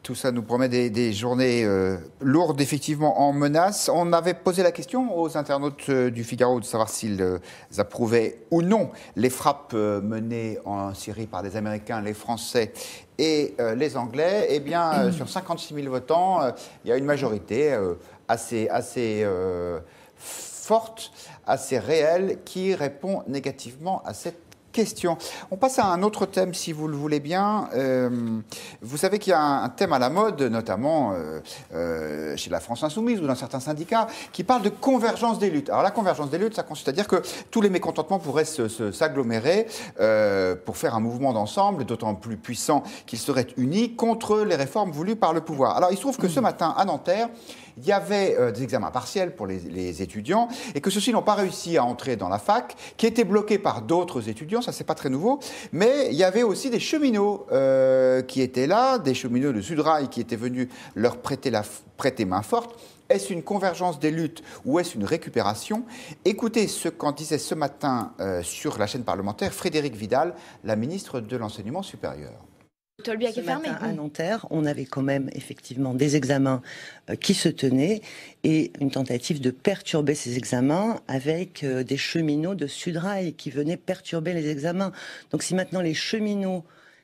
Tout ça nous promet des journées lourdes, effectivement, en menace. On avait posé la question aux internautes du Figaro de savoir s'ils approuvaient ou non les frappes menées en Syrie par les Américains, les Français et les Anglais. Eh bien, sur 56 000 votants, il y a une majorité assez forte, assez réelle, qui répond négativement à cette question. On passe à un autre thème, si vous le voulez bien. Vous savez qu'il y a un thème à la mode, notamment chez la France Insoumise ou dans certains syndicats, qui parle de convergence des luttes. Alors la convergence des luttes, ça consiste à dire que tous les mécontentements pourraient s'agglomérer pour faire un mouvement d'ensemble, d'autant plus puissant qu'il serait uni contre les réformes voulues par le pouvoir. Alors il se trouve que ce matin, à Nanterre, il y avait des examens partiels pour les étudiants et que ceux-ci n'ont pas réussi à entrer dans la fac, qui étaient bloqués par d'autres étudiants, ça c'est pas très nouveau, mais il y avait aussi des cheminots qui étaient là, des cheminots de Sudrail qui étaient venus leur prêter main forte. Est-ce une convergence des luttes ou est-ce une récupération? Écoutez ce qu'en disait ce matin sur la chaîne parlementaire Frédérique Vidal, la ministre de l'Enseignement supérieur. Tolbiac est fermé. À Nanterre, on avait quand même effectivement des examens qui se tenaient et une tentative de perturber ces examens avec des cheminots de Sudrail qui venaient perturber les examens. Donc si maintenant les cheminots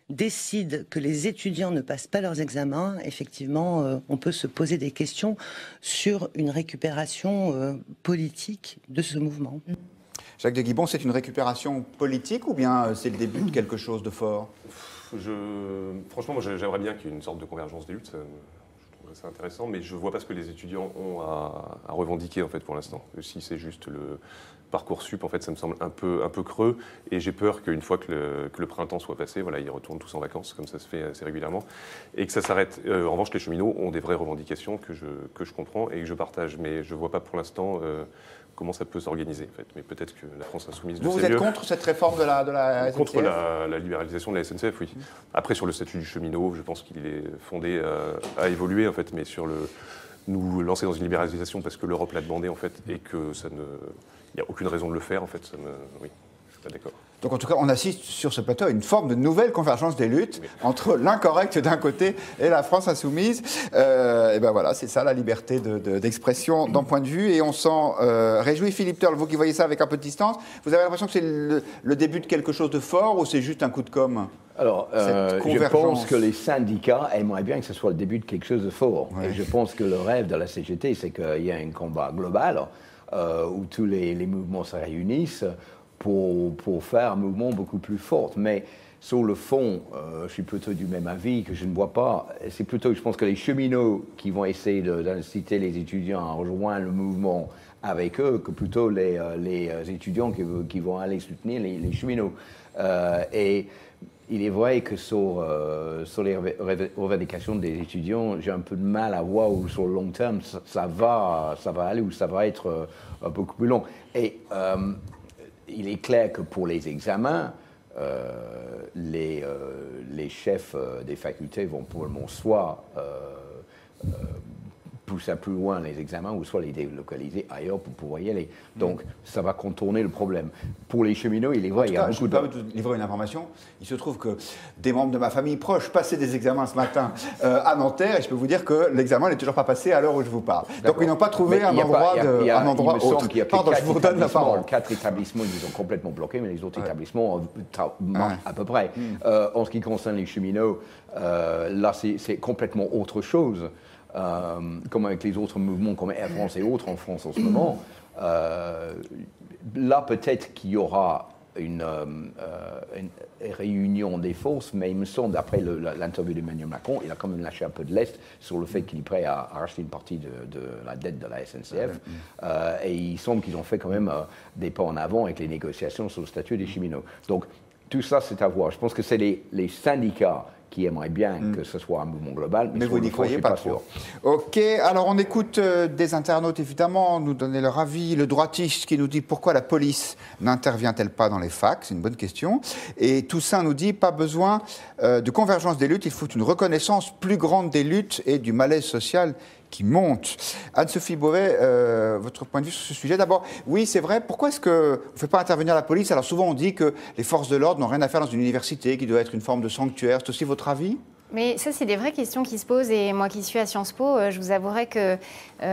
décident que les étudiants ne passent pas leurs examens, effectivement, on peut se poser des questions sur une récupération politique de ce mouvement. Jacques de Guibon, c'est une récupération politique ou bien c'est le début de quelque chose de fort? Franchement, moi, j'aimerais bien qu'il y ait une sorte de convergence des luttes. Je trouve c'est intéressant, mais je ne vois pas ce que les étudiants ont à revendiquer en fait pour l'instant. Si c'est juste le Parcoursup, en fait, ça me semble un peu creux, et j'ai peur qu'une fois que le printemps soit passé, voilà, ils retournent tous en vacances, comme ça se fait assez régulièrement, et que ça s'arrête. En revanche, les cheminots ont des vraies revendications que je comprends et que je partage, mais je ne vois pas pour l'instant comment ça peut s'organiser, en fait. Mais peut-être que la France Insoumise... Vous êtes contre cette réforme de la SNCF ? Contre la libéralisation de la SNCF, oui. Après, sur le statut du cheminot, je pense qu'il est fondé à évoluer, en fait, mais sur nous lancer dans une libéralisation parce que l'Europe l'a demandé, en fait, et que ça ne... Il n'y a aucune raison de le faire, en fait. Oui, je ne suis pas d'accord. Donc en tout cas, on assiste sur ce plateau à une forme de nouvelle convergence des luttes entre l'incorrect d'un côté et la France insoumise. Et ben voilà, c'est ça la liberté d'expression d'un point de vue. Et on s'en réjouit. Philippe Turle, vous qui voyez ça avec un peu de distance, vous avez l'impression que c'est le début de quelque chose de fort ou c'est juste un coup de com'? Alors, je pense que les syndicats aimeraient bien que ce soit le début de quelque chose de fort. Ouais. Et je pense que le rêve de la CGT, c'est qu'il y a un combat global où tous les mouvements se réunissent pour faire un mouvement beaucoup plus fort. Mais sur le fond, je suis plutôt du même avis que je ne vois pas. C'est plutôt, je pense que les cheminots qui vont essayer d'inciter les étudiants à rejoindre le mouvement avec eux, que plutôt les étudiants qui vont aller soutenir les cheminots. Et il est vrai que sur les revendications des étudiants, j'ai un peu de mal à voir où sur le long terme ça va aller, ou ça va être beaucoup plus long. Et il est clair que pour les examens, les chefs des facultés vont probablement soit pousser plus loin les examens ou soit les délocaliser ailleurs pour pouvoir y aller. Donc, ça va contourner le problème. Pour les cheminots, il est vrai, il y a beaucoup de... Je peux vous livrer une information. Il se trouve que des membres de ma famille proche passaient des examens ce matin à Nanterre, et je peux vous dire que l'examen n'est toujours pas passé à l'heure où je vous parle. Donc, ils n'ont pas trouvé un endroit autre. Pardon, je vous redonne la parole. 4 établissements, ils ont complètement bloqué, mais les autres établissements marchent à peu près. En ce qui concerne les cheminots, là, c'est complètement autre chose. Comme avec les autres mouvements comme Air France et autres en France en ce moment, là peut-être qu'il y aura une réunion des forces, mais il me semble, d'après l'interview d'Emmanuel Macron, il a quand même lâché un peu de l'est sur le fait qu'il est prêt à racheter une partie de la dette de la SNCF. Et il semble qu'ils ont fait quand même des pas en avant avec les négociations sur le statut des cheminots. Donc tout ça, c'est à voir. Je pense que c'est les syndicats qui aimerait bien que ce soit un mouvement global. Mais vous n'y croyez pas trop. Ok, alors on écoute des internautes, évidemment, nous donner leur avis. Le droitiste qui nous dit pourquoi la police n'intervient-elle pas dans les facs? C'est une bonne question. Et Toussaint nous dit pas besoin de convergence des luttes, il faut une reconnaissance plus grande des luttes et du malaise social qui monte. Anne-Sophie Beauvais, votre point de vue sur ce sujet. D'abord, oui, c'est vrai, pourquoi est-ce qu'on ne fait pas intervenir la police? Alors souvent on dit que les forces de l'ordre n'ont rien à faire dans une université, qui doit être une forme de sanctuaire. C'est aussi votre avis? Mais ça, c'est des vraies questions qui se posent. Et moi qui suis à Sciences Po, je vous avouerai que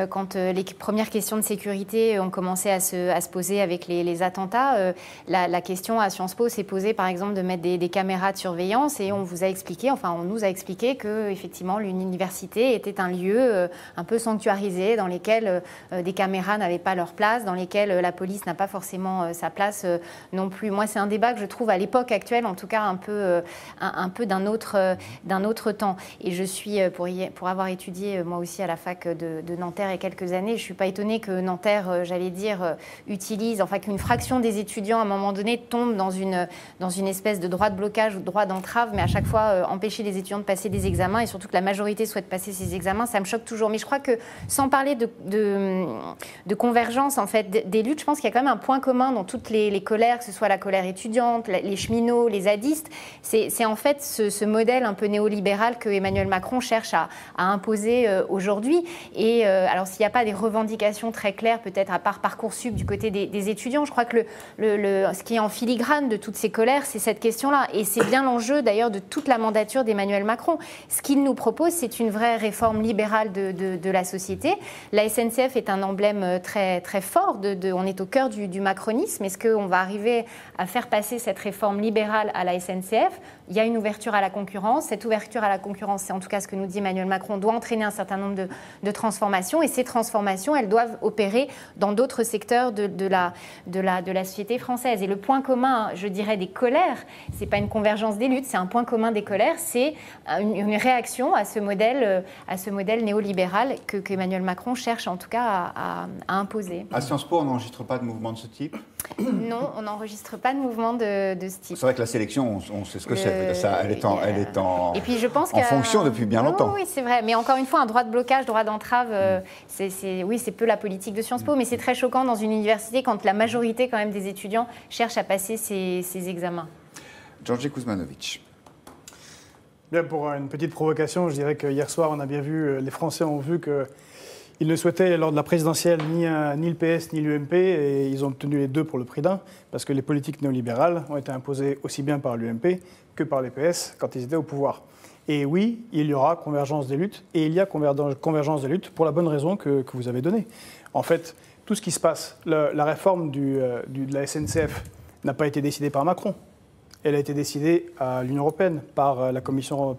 quand les premières questions de sécurité ont commencé à se poser avec les attentats, la question à Sciences Po s'est posée, par exemple, de mettre des caméras de surveillance. Et on nous a expliqué que, effectivement, l'université était un lieu un peu sanctuarisé, dans lesquels des caméras n'avaient pas leur place, dans lesquels la police n'a pas forcément sa place non plus. Moi, c'est un débat que je trouve, à l'époque actuelle, en tout cas, un peu d'un autre temps. Et je suis, pour avoir étudié moi aussi à la fac de Nanterre il y a quelques années, je ne suis pas étonnée que Nanterre, utilise, enfin qu'une fraction des étudiants à un moment donné tombe dans une espèce de droit de blocage ou de droit d'entrave, mais à chaque fois empêcher les étudiants de passer des examens, et surtout que la majorité souhaite passer ces examens, ça me choque toujours. Mais je crois que sans parler de convergence en fait des luttes, je pense qu'il y a quand même un point commun dans toutes les colères, que ce soit la colère étudiante, les cheminots, les zadistes, c'est en fait ce modèle un peu néolibéral que Emmanuel Macron cherche à imposer aujourd'hui. Et alors, s'il n'y a pas des revendications très claires, peut-être à part Parcoursup du côté des étudiants, je crois que ce qui est en filigrane de toutes ces colères, c'est cette question-là. Et c'est bien l'enjeu, d'ailleurs, de toute la mandature d'Emmanuel Macron. Ce qu'il nous propose, c'est une vraie réforme libérale de la société. La SNCF est un emblème très, très fort. On est au cœur du macronisme. Est-ce qu'on va arriver à faire passer cette réforme libérale à la SNCF? Il y a une ouverture à la concurrence. Cette ouverture l'ouverture à la concurrence, c'est en tout cas ce que nous dit Emmanuel Macron, doit entraîner un certain nombre de transformations. Et ces transformations, elles doivent opérer dans d'autres secteurs de la société française. Et le point commun, je dirais, des colères, c'est pas une convergence des luttes, c'est un point commun des colères, c'est une réaction à ce modèle néolibéral que Emmanuel Macron cherche en tout cas à imposer. À Sciences Po, on n'enregistre pas de mouvement de ce type? Non, on n'enregistre pas de mouvement de ce type. C'est vrai que la sélection, on sait ce que c'est. Elle est en et puis je pense en fonction depuis bien longtemps. Oui, c'est vrai. Mais encore une fois, un droit de blocage, droit d'entrave, c'est peu la politique de Sciences Po, mais c'est très choquant dans une université quand la majorité quand même des étudiants cherchent à passer ces examens. Georgi Kuzmanovic. Bien, pour une petite provocation, je dirais que hier soir, on a bien vu, les Français ont vu qu'ils ne souhaitaient, lors de la présidentielle, ni le PS ni l'UMP, et ils ont obtenu les deux pour le prix d'un, parce que les politiques néolibérales ont été imposées aussi bien par l'UMP que par les PS quand ils étaient au pouvoir. Et oui, il y aura convergence des luttes, et il y a convergence des luttes pour la bonne raison que vous avez donnée. En fait, tout ce qui se passe, la réforme de la SNCF n'a pas été décidée par Macron. Elle a été décidée à l'Union européenne, par la Commission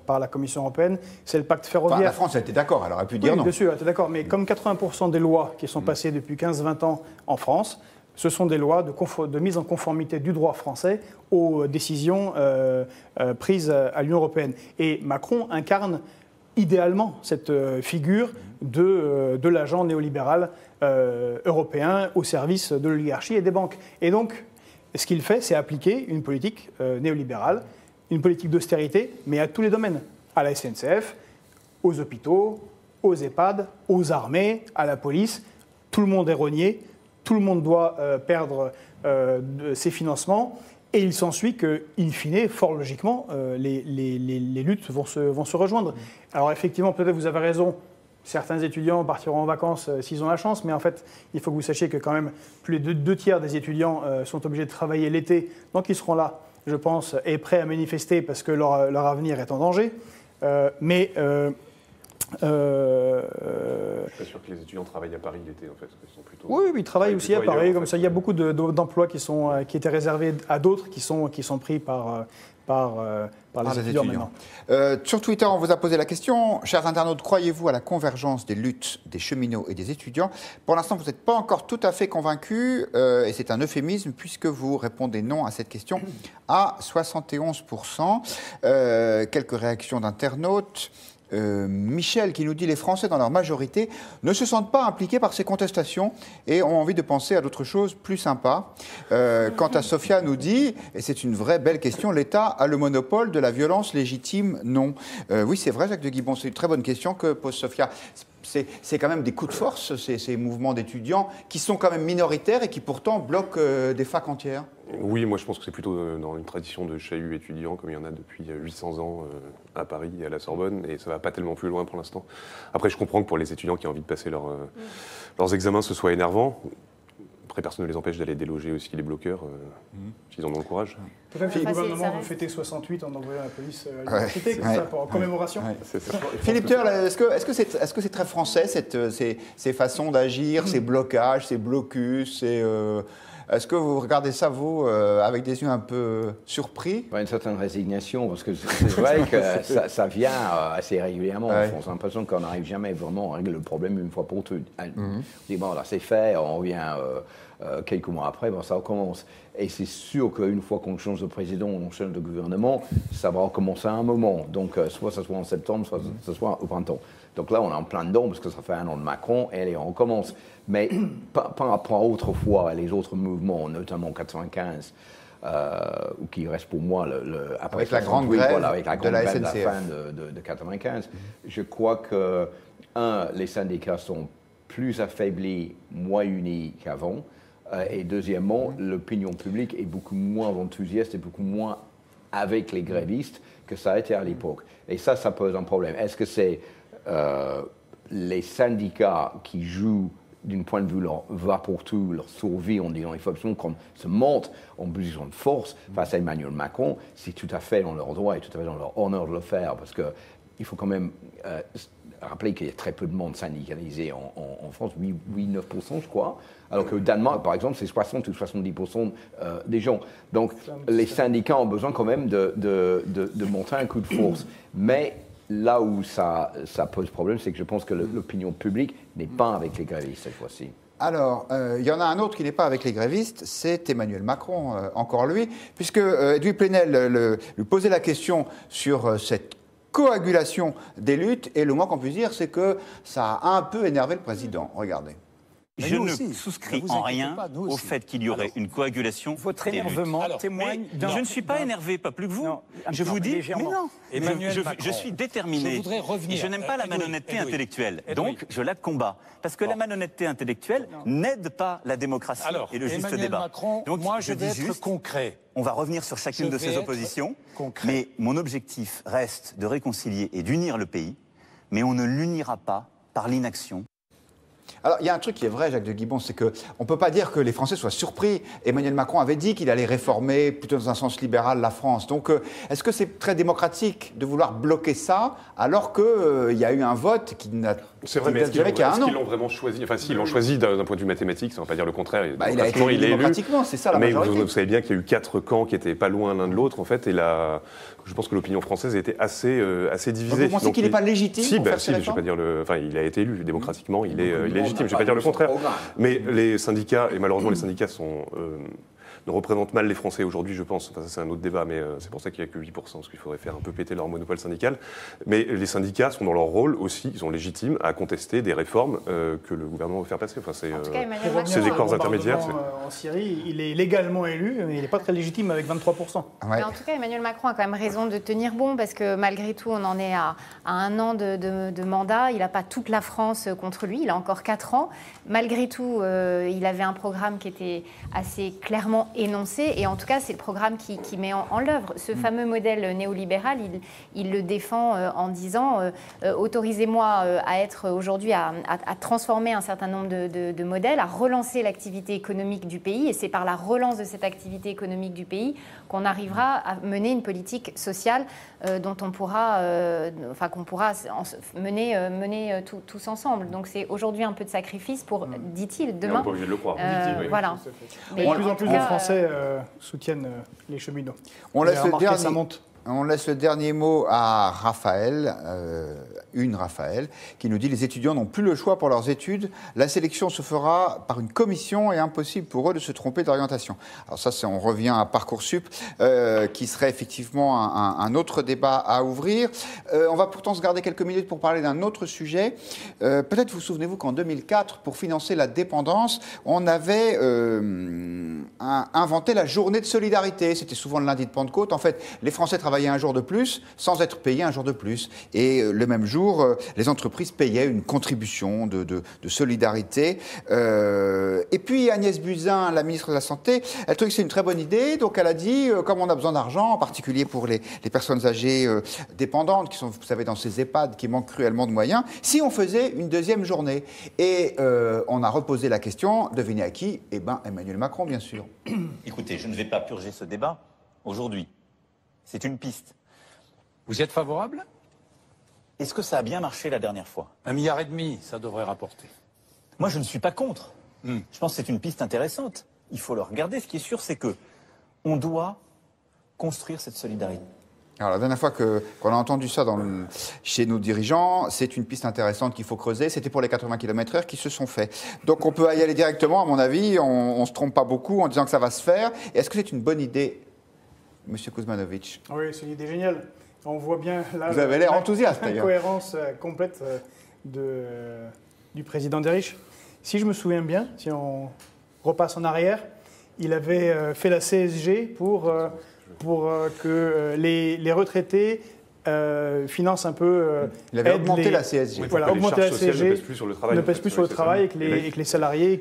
européenne. C'est le pacte ferroviaire. Enfin, la France a été d'accord, elle aurait pu dire non. Bien sûr, elle était d'accord. Mais comme 80% des lois qui sont passées depuis 15-20 ans en France, ce sont des lois de mise en conformité du droit français aux décisions prises à l'Union européenne. Et Macron incarne idéalement cette figure de l'agent néolibéral européen au service de l'oligarchie et des banques. Et donc, ce qu'il fait, c'est appliquer une politique néolibérale, une politique d'austérité, mais à tous les domaines. À la SNCF, aux hôpitaux, aux EHPAD, aux armées, à la police. Tout le monde est rogné, tout le monde doit perdre ses financements. Et il s'ensuit que, in fine, fort logiquement, les luttes vont se rejoindre. Alors effectivement, peut-être vous avez raison. Certains étudiants partiront en vacances s'ils ont la chance, mais en fait, il faut que vous sachiez que quand même, plus de deux tiers des étudiants sont obligés de travailler l'été. Donc ils seront là, je pense, et prêts à manifester parce que leur avenir est en danger. Mais je suis pas sûr que les étudiants travaillent à Paris l'été, en fait. Ils sont plutôt... Oui, ils travaillent aussi à Paris. Comme ça, il y a beaucoup d'emplois qui étaient réservés à d'autres, qui sont pris par les étudiants maintenant. Sur Twitter, on vous a posé la question. Chers internautes, croyez-vous à la convergence des luttes des cheminots et des étudiants? Pour l'instant, vous n'êtes pas encore tout à fait convaincus, et c'est un euphémisme, puisque vous répondez non à cette question à 71%. Quelques réactions d'internautes. Michel qui nous dit « Les Français, dans leur majorité, ne se sentent pas impliqués par ces contestations et ont envie de penser à d'autres choses plus sympas. » Quant à Sophia nous dit, et c'est une vraie belle question, « L'État a le monopole de la violence légitime? Non. » Oui, c'est vrai, Jacques de Guibon, c'est une très bonne question que pose Sophia. C'est quand même des coups de force, ces mouvements d'étudiants, qui sont quand même minoritaires et qui pourtant bloquent des facs entières. Oui, moi je pense que c'est plutôt dans une tradition de chahut étudiant, comme il y en a depuis 800 ans à Paris et à la Sorbonne, et ça ne va pas tellement plus loin pour l'instant. Après, je comprends que pour les étudiants qui ont envie de passer leurs examens, ce soit énervant. Après, personne ne les empêche d'aller déloger aussi les bloqueurs, s'ils en ont le courage. Peut-être que le gouvernement veut fêter 68 en envoyant la police à l'université, comme ça, pour commémoration. C'est ça. Philippe Turle, est-ce que c'est très français, ces façons d'agir, ces blocages, ces blocus, est-ce que vous regardez ça, vous, avec des yeux un peu surpris? Une certaine résignation, parce que c'est vrai que ça vient assez régulièrement. Ouais. On a l'impression qu'on n'arrive jamais vraiment à régler le problème une fois pour toutes. On dit, bon, là, c'est fait, on revient quelques mois après, bon, ça recommence. Et c'est sûr qu'une fois qu'on change de président, on change de gouvernement, ça va recommencer à un moment. Donc, soit ça soit en septembre, soit ça soit au printemps. Donc là, on est en plein dedans, parce que ça fait un an de Macron, et allez, on recommence. Mais par rapport à autrefois, les autres mouvements, notamment 95, qui reste pour moi après avec la grande grève avec la grande grève de la fin de 95, je crois que, les syndicats sont plus affaiblis, moins unis qu'avant, et deuxièmement, l'opinion publique est beaucoup moins enthousiaste et beaucoup moins avec les grévistes que ça a été à l'époque. Et ça pose un problème. Est-ce que c'est les syndicats qui jouent d'un point de vue leur va pour tout, leur survie, en disant il faut absolument qu'on se monte en position de force face à Emmanuel Macron? C'est tout à fait dans leur droit et tout à fait dans leur honneur de le faire, parce que il faut quand même rappeler qu'il y a très peu de monde syndicalisé en France, 8-9% je crois, alors qu'au Danemark, par exemple, c'est 60 ou 70% des gens. Donc les syndicats ont besoin quand même de montrer un coup de force. Mais là où ça pose problème, c'est que je pense que l'opinion publique n'est pas avec les grévistes cette fois-ci. Alors, il y en a un autre qui n'est pas avec les grévistes, c'est Emmanuel Macron, encore lui, puisque Edoui Plenel lui posait la question sur cette coagulation des luttes, et le moins qu'on puisse dire, c'est que ça a un peu énervé le président. Regardez. Je ne souscris en rien au fait qu'il y aurait une coagulation. Votre énervement témoigne Je ne suis pas énervé, pas plus que vous. Je vous dis, mais non. Je suis déterminé. Je voudrais revenir. Et je n'aime pas la malhonnêteté intellectuelle. Donc, je la combats. Parce que la malhonnêteté intellectuelle n'aide pas la démocratie et le juste débat. Macron, donc, moi, je vais être concret. On va revenir sur chacune de ces oppositions. Mais mon objectif reste de réconcilier et d'unir le pays. Mais on ne l'unira pas par l'inaction. Alors, il y a un truc qui est vrai, Jacques de Guibon, c'est qu'on ne peut pas dire que les Français soient surpris. Emmanuel Macron avait dit qu'il allait réformer, plutôt dans un sens libéral, la France. Donc, est-ce que c'est très démocratique de vouloir bloquer ça, alors qu'il y a eu un vote qui n'a C'est vrai, mais est-ce qu'ils l'ont vraiment choisi? Enfin, s'ils l'ont choisi d'un point de vue mathématique, ça ne veut pas dire le contraire. Il a été élu démocratiquement, c'est ça la majorité. Mais vous savez bien qu'il y a eu 4 camps qui n'étaient pas loin l'un de l'autre, en fait, et je pense que l'opinion française était assez divisée. Vous pensez qu'il n'est pas légitime? Si, je ne vais pas dire il a été élu démocratiquement, il est légitime, je ne vais pas dire le contraire. Mais les syndicats, et malheureusement les syndicats ne représentent mal les Français aujourd'hui, je pense. Enfin, ça, c'est un autre débat, mais c'est pour ça qu'il n'y a que 8%, parce qu'il faudrait faire un peu péter leur monopole syndical. Mais les syndicats sont dans leur rôle aussi, ils sont légitimes à contester des réformes que le gouvernement veut faire passer. Enfin, c'est des corps intermédiaires. En Syrie, il est légalement élu, mais il n'est pas très légitime avec 23%. Ouais. Mais en tout cas, Emmanuel Macron a quand même raison de tenir bon, parce que malgré tout, on en est à 1 an de mandat. Il n'a pas toute la France contre lui, il a encore 4 ans. Malgré tout, il avait un programme qui était assez clairement énoncé, et en tout cas, c'est le programme qui met en l'œuvre. Ce fameux modèle néolibéral, il le défend en disant autorisez-moi à être aujourd'hui, à transformer un certain nombre de modèles, à relancer l'activité économique du pays, et c'est par la relance de cette activité économique du pays qu'on arrivera à mener une politique sociale dont on pourra, qu'on pourra mener tous ensemble. Donc c'est aujourd'hui un peu de sacrifice pour, dit-il, demain. On n'est pas obligé de le croire. Voilà. Mais de plus en plus de Français soutiennent les cheminots. On laisse le dernier mot à Raphaël, Raphaël, qui nous dit: les étudiants n'ont plus le choix pour leurs études. La sélection se fera par une commission et impossible pour eux de se tromper d'orientation. Alors ça, on revient à Parcoursup, qui serait effectivement un autre débat à ouvrir. On va pourtant se garder quelques minutes pour parler d'un autre sujet. Peut-être vous souvenez-vous qu'en 2004, pour financer la dépendance, on avait inventé la journée de solidarité. C'était souvent le lundi de Pentecôte. En fait, les Français travaillaient un jour de plus sans être payés un jour de plus. Et le même jour, les entreprises payaient une contribution de solidarité. Et puis Agnès Buzyn, la ministre de la Santé, elle trouvait que c'est une très bonne idée. Donc elle a dit, comme on a besoin d'argent, en particulier pour les personnes âgées dépendantes, qui sont, vous savez, dans ces EHPAD qui manquent cruellement de moyens, si on faisait une deuxième journée. Et on a reposé la question, devinez à qui? Eh bien, Emmanuel Macron, bien sûr. Écoutez, je ne vais pas purger ce débat aujourd'hui. C'est une piste. Vous y êtes favorable? Est-ce que ça a bien marché la dernière fois? 1,5 milliard, ça devrait rapporter. Moi, je ne suis pas contre. Je pense que c'est une piste intéressante. Il faut le regarder. Ce qui est sûr, c'est que on doit construire cette solidarité. Alors, la dernière fois qu'on a entendu ça chez nos dirigeants, c'est une piste intéressante qu'il faut creuser. C'était pour les 80 km/h qui se sont faits. Donc, on peut y aller directement, à mon avis. On ne se trompe pas beaucoup en disant que ça va se faire. Et est-ce que c'est une bonne idée, Monsieur Kuzmanovic? Oui, c'est une idée géniale. On voit bien là. Vous avez l'air enthousiaste, d'ailleurs. L'incohérence complète du président des riches. Si je me souviens bien, si on repasse en arrière, il avait fait la CSG pour que les retraités financent un peu. Il avait augmenté la CSG. Voilà, augmenter la CSG ne pèse plus sur le travail. Ne pèse plus sur le travail et que les salariés,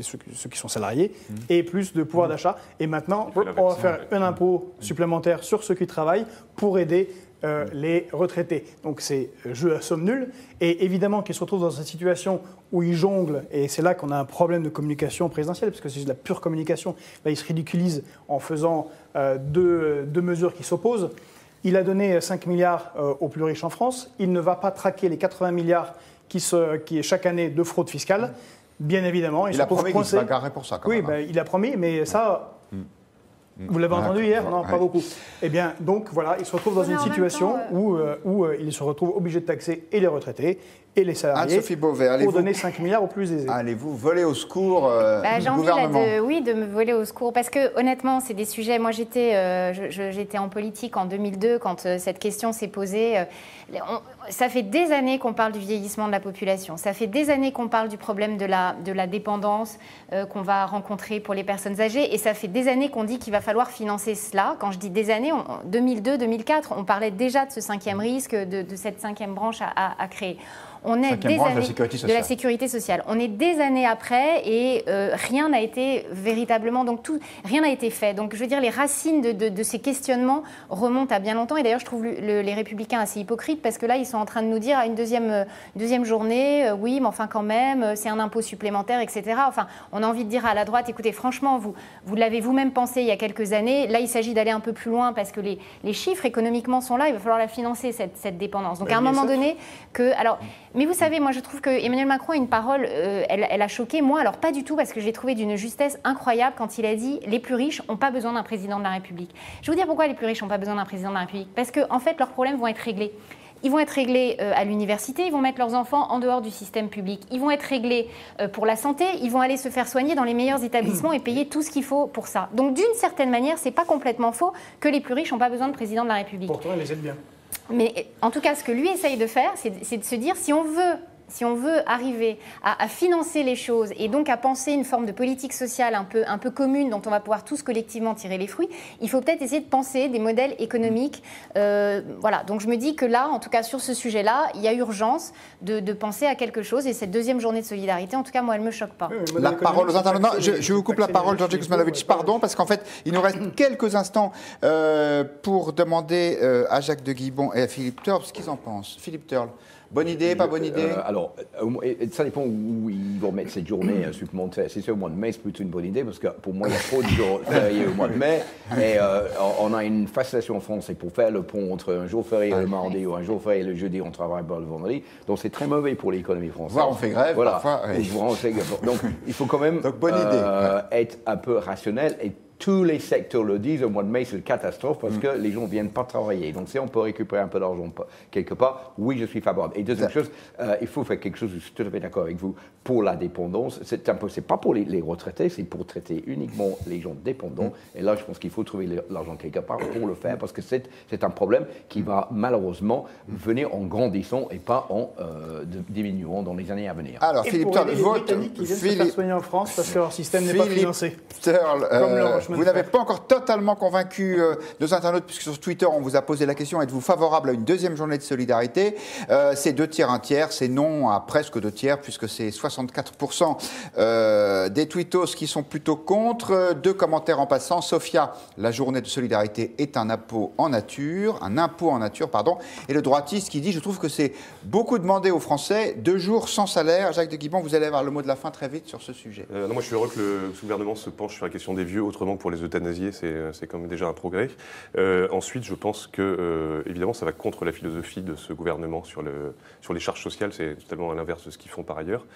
ceux qui sont salariés, aient plus de pouvoir d'achat. Et maintenant, on va faire un impôt supplémentaire sur ceux qui travaillent pour aider les retraités. Donc c'est jeu à somme nulle. Et évidemment qu'ils se retrouvent dans cette situation où ils jonglent, et c'est là qu'on a un problème de communication présidentielle, parce que c'est de la pure communication. Là, ils se ridiculisent en faisant deux mesures qui s'opposent. Il a donné 5 milliards aux plus riches en France. Il ne va pas traquer les 80 milliards qui est chaque année de fraude fiscale. Bien évidemment. Il a promis qu'il se bagarrerait pour ça, quand même. Oui, il a promis, mais ça... Vous l'avez entendu hier? Non, pas beaucoup. Eh bien, donc voilà, il se retrouve dans une situation où il se retrouve obligé de taxer et les retraités et les salariés pour donner 5 milliards aux plus aisés. Allez-vous voler au secours j'ai envie de me voler au secours, parce que honnêtement, c'est des sujets... Moi, j'étais en politique en 2002 quand cette question s'est posée. Ça fait des années qu'on parle du vieillissement de la population. Ça fait des années qu'on parle du problème de la dépendance qu'on va rencontrer pour les personnes âgées. Et ça fait des années qu'on dit qu'il va falloir financer cela. Quand je dis des années, 2002-2004, on parlait déjà de ce 5e risque, de cette 5e branche à créer. On est des années de la sécurité sociale. On est des années après et rien n'a été véritablement, rien n'a été fait. Donc je veux dire, les racines de ces questionnements remontent à bien longtemps. Et d'ailleurs, je trouve les Républicains assez hypocrites, parce que là, ils sont en train de nous dire à une deuxième journée, oui, mais enfin quand même, c'est un impôt supplémentaire, etc. Enfin, on a envie de dire à la droite, écoutez, franchement, vous l'avez vous-même pensé il y a quelques années. Là, il s'agit d'aller un peu plus loin, parce que les chiffres économiquement sont là. Il va falloir la financer, cette dépendance. Donc à un moment donné, mais vous savez, moi je trouve que Emmanuel Macron a une parole, elle a choqué. Moi, alors pas du tout, parce que je l'ai trouvé d'une justesse incroyable quand il a dit « les plus riches n'ont pas besoin d'un président de la République ». Je vais vous dire pourquoi les plus riches n'ont pas besoin d'un président de la République. Parce qu'en fait, leurs problèmes vont être réglés. Ils vont être réglés à l'université, ils vont mettre leurs enfants en dehors du système public. Ils vont être réglés pour la santé, ils vont aller se faire soigner dans les meilleurs établissements et payer tout ce qu'il faut pour ça. Donc d'une certaine manière, c'est pas complètement faux que les plus riches n'ont pas besoin de président de la République. Pourtant, ils les aident bien. Mais en tout cas, ce que lui essaye de faire, c'est de se dire, si on veut arriver à financer les choses et donc à penser une forme de politique sociale un peu commune dont on va pouvoir tous collectivement tirer les fruits, il faut peut-être essayer de penser des modèles économiques. Voilà, donc je me dis que là, en tout cas sur ce sujet-là, il y a urgence de penser à quelque chose, et cette deuxième journée de solidarité, en tout cas, moi, elle ne me choque pas. Oui, la parole aux intervenants. Je vous coupe la parole, Georgi Kuzmanovic, pardon, parce qu'en fait, il nous reste quelques instants pour demander à Jacques de Guibon et à Philippe Turle ce qu'ils en pensent. Philippe Turle. Bonne idée, pas bonne idée? Alors, ça dépend où ils vont mettre cette journée supplémentaire. Si c'est au mois de mai, c'est plutôt une bonne idée, parce que pour moi, il y a trop de jours fériés au mois de mai. Et on a une fascination en France, et pour faire le pont entre un jour férié le mardi ou un jour férié le jeudi, on travaille pas le vendredi. Donc c'est très mauvais pour l'économie française. Voire on fait grève, voilà. parfois. Oui. Donc il faut quand même être un peu rationnel. Et tous les secteurs le disent, au mois de mai, c'est une catastrophe, parce que les gens ne viennent pas travailler. Donc, si on peut récupérer un peu d'argent quelque part, oui, je suis favorable. Et deuxième chose, il faut faire quelque chose, je suis tout à fait d'accord avec vous, pour la dépendance. C'est pas pour les retraités, c'est pour traiter uniquement les gens dépendants. Et là, je pense qu'il faut trouver l'argent quelque part pour le faire, parce que c'est un problème qui va malheureusement venir en grandissant et pas en diminuant dans les années à venir. Alors, Philippe Turle, les Britanniques qui viennent se faire soigner en France parce que leur système n'est pas financé. Vous n'avez pas encore totalement convaincu nos internautes, puisque sur Twitter, on vous a posé la question, êtes-vous favorable à une deuxième journée de solidarité? C'est 2 tiers, 1 tiers, c'est non à presque 2 tiers, puisque c'est 64% des tweetos qui sont plutôt contre. 2 commentaires en passant. Sophia, la journée de solidarité est un impôt en nature, pardon. Et le droitiste qui dit, je trouve que c'est beaucoup demandé aux Français, 2 jours sans salaire. Jacques de Guibon, vous allez avoir le mot de la fin très vite sur ce sujet. Non, moi je suis heureux que le gouvernement se penche sur la question des vieux, autrement pour les euthanasier, c'est quand même déjà un progrès. Ensuite, je pense que, évidemment, ça va contre la philosophie de ce gouvernement sur les charges sociales, c'est totalement à l'inverse de ce qu'ils font par ailleurs.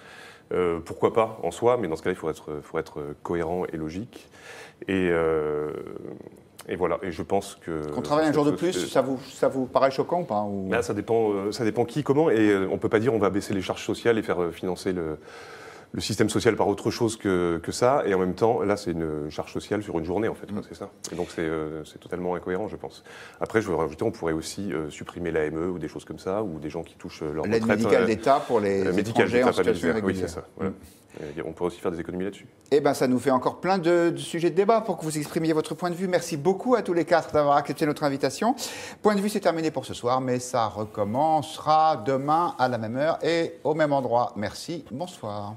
Pourquoi pas en soi, mais dans ce cas-là, il faut être cohérent et logique. Et voilà, et je pense que... Qu'on travaille un jour de plus, ça vous paraît choquant ou pas ou... Là, ça dépend qui, comment, et on ne peut pas dire on va baisser les charges sociales et faire financer le système social par autre chose que ça, et en même temps, là, c'est une charge sociale sur une journée, en fait, c'est ça. Et donc, c'est totalement incohérent, je pense. Après, je veux rajouter, on pourrait aussi supprimer l'AME ou des choses comme ça, ou des gens qui touchent leur retraite. L'aide médicale d'État pour les étrangers en situation irrégulière. Oui, c'est ça, voilà. On pourrait aussi faire des économies là-dessus. Eh bien, ça nous fait encore plein de sujets de débat pour que vous exprimiez votre point de vue. Merci beaucoup à tous les 4 d'avoir accepté notre invitation. Point de vue, c'est terminé pour ce soir, mais ça recommencera demain à la même heure et au même endroit. Merci, bonsoir.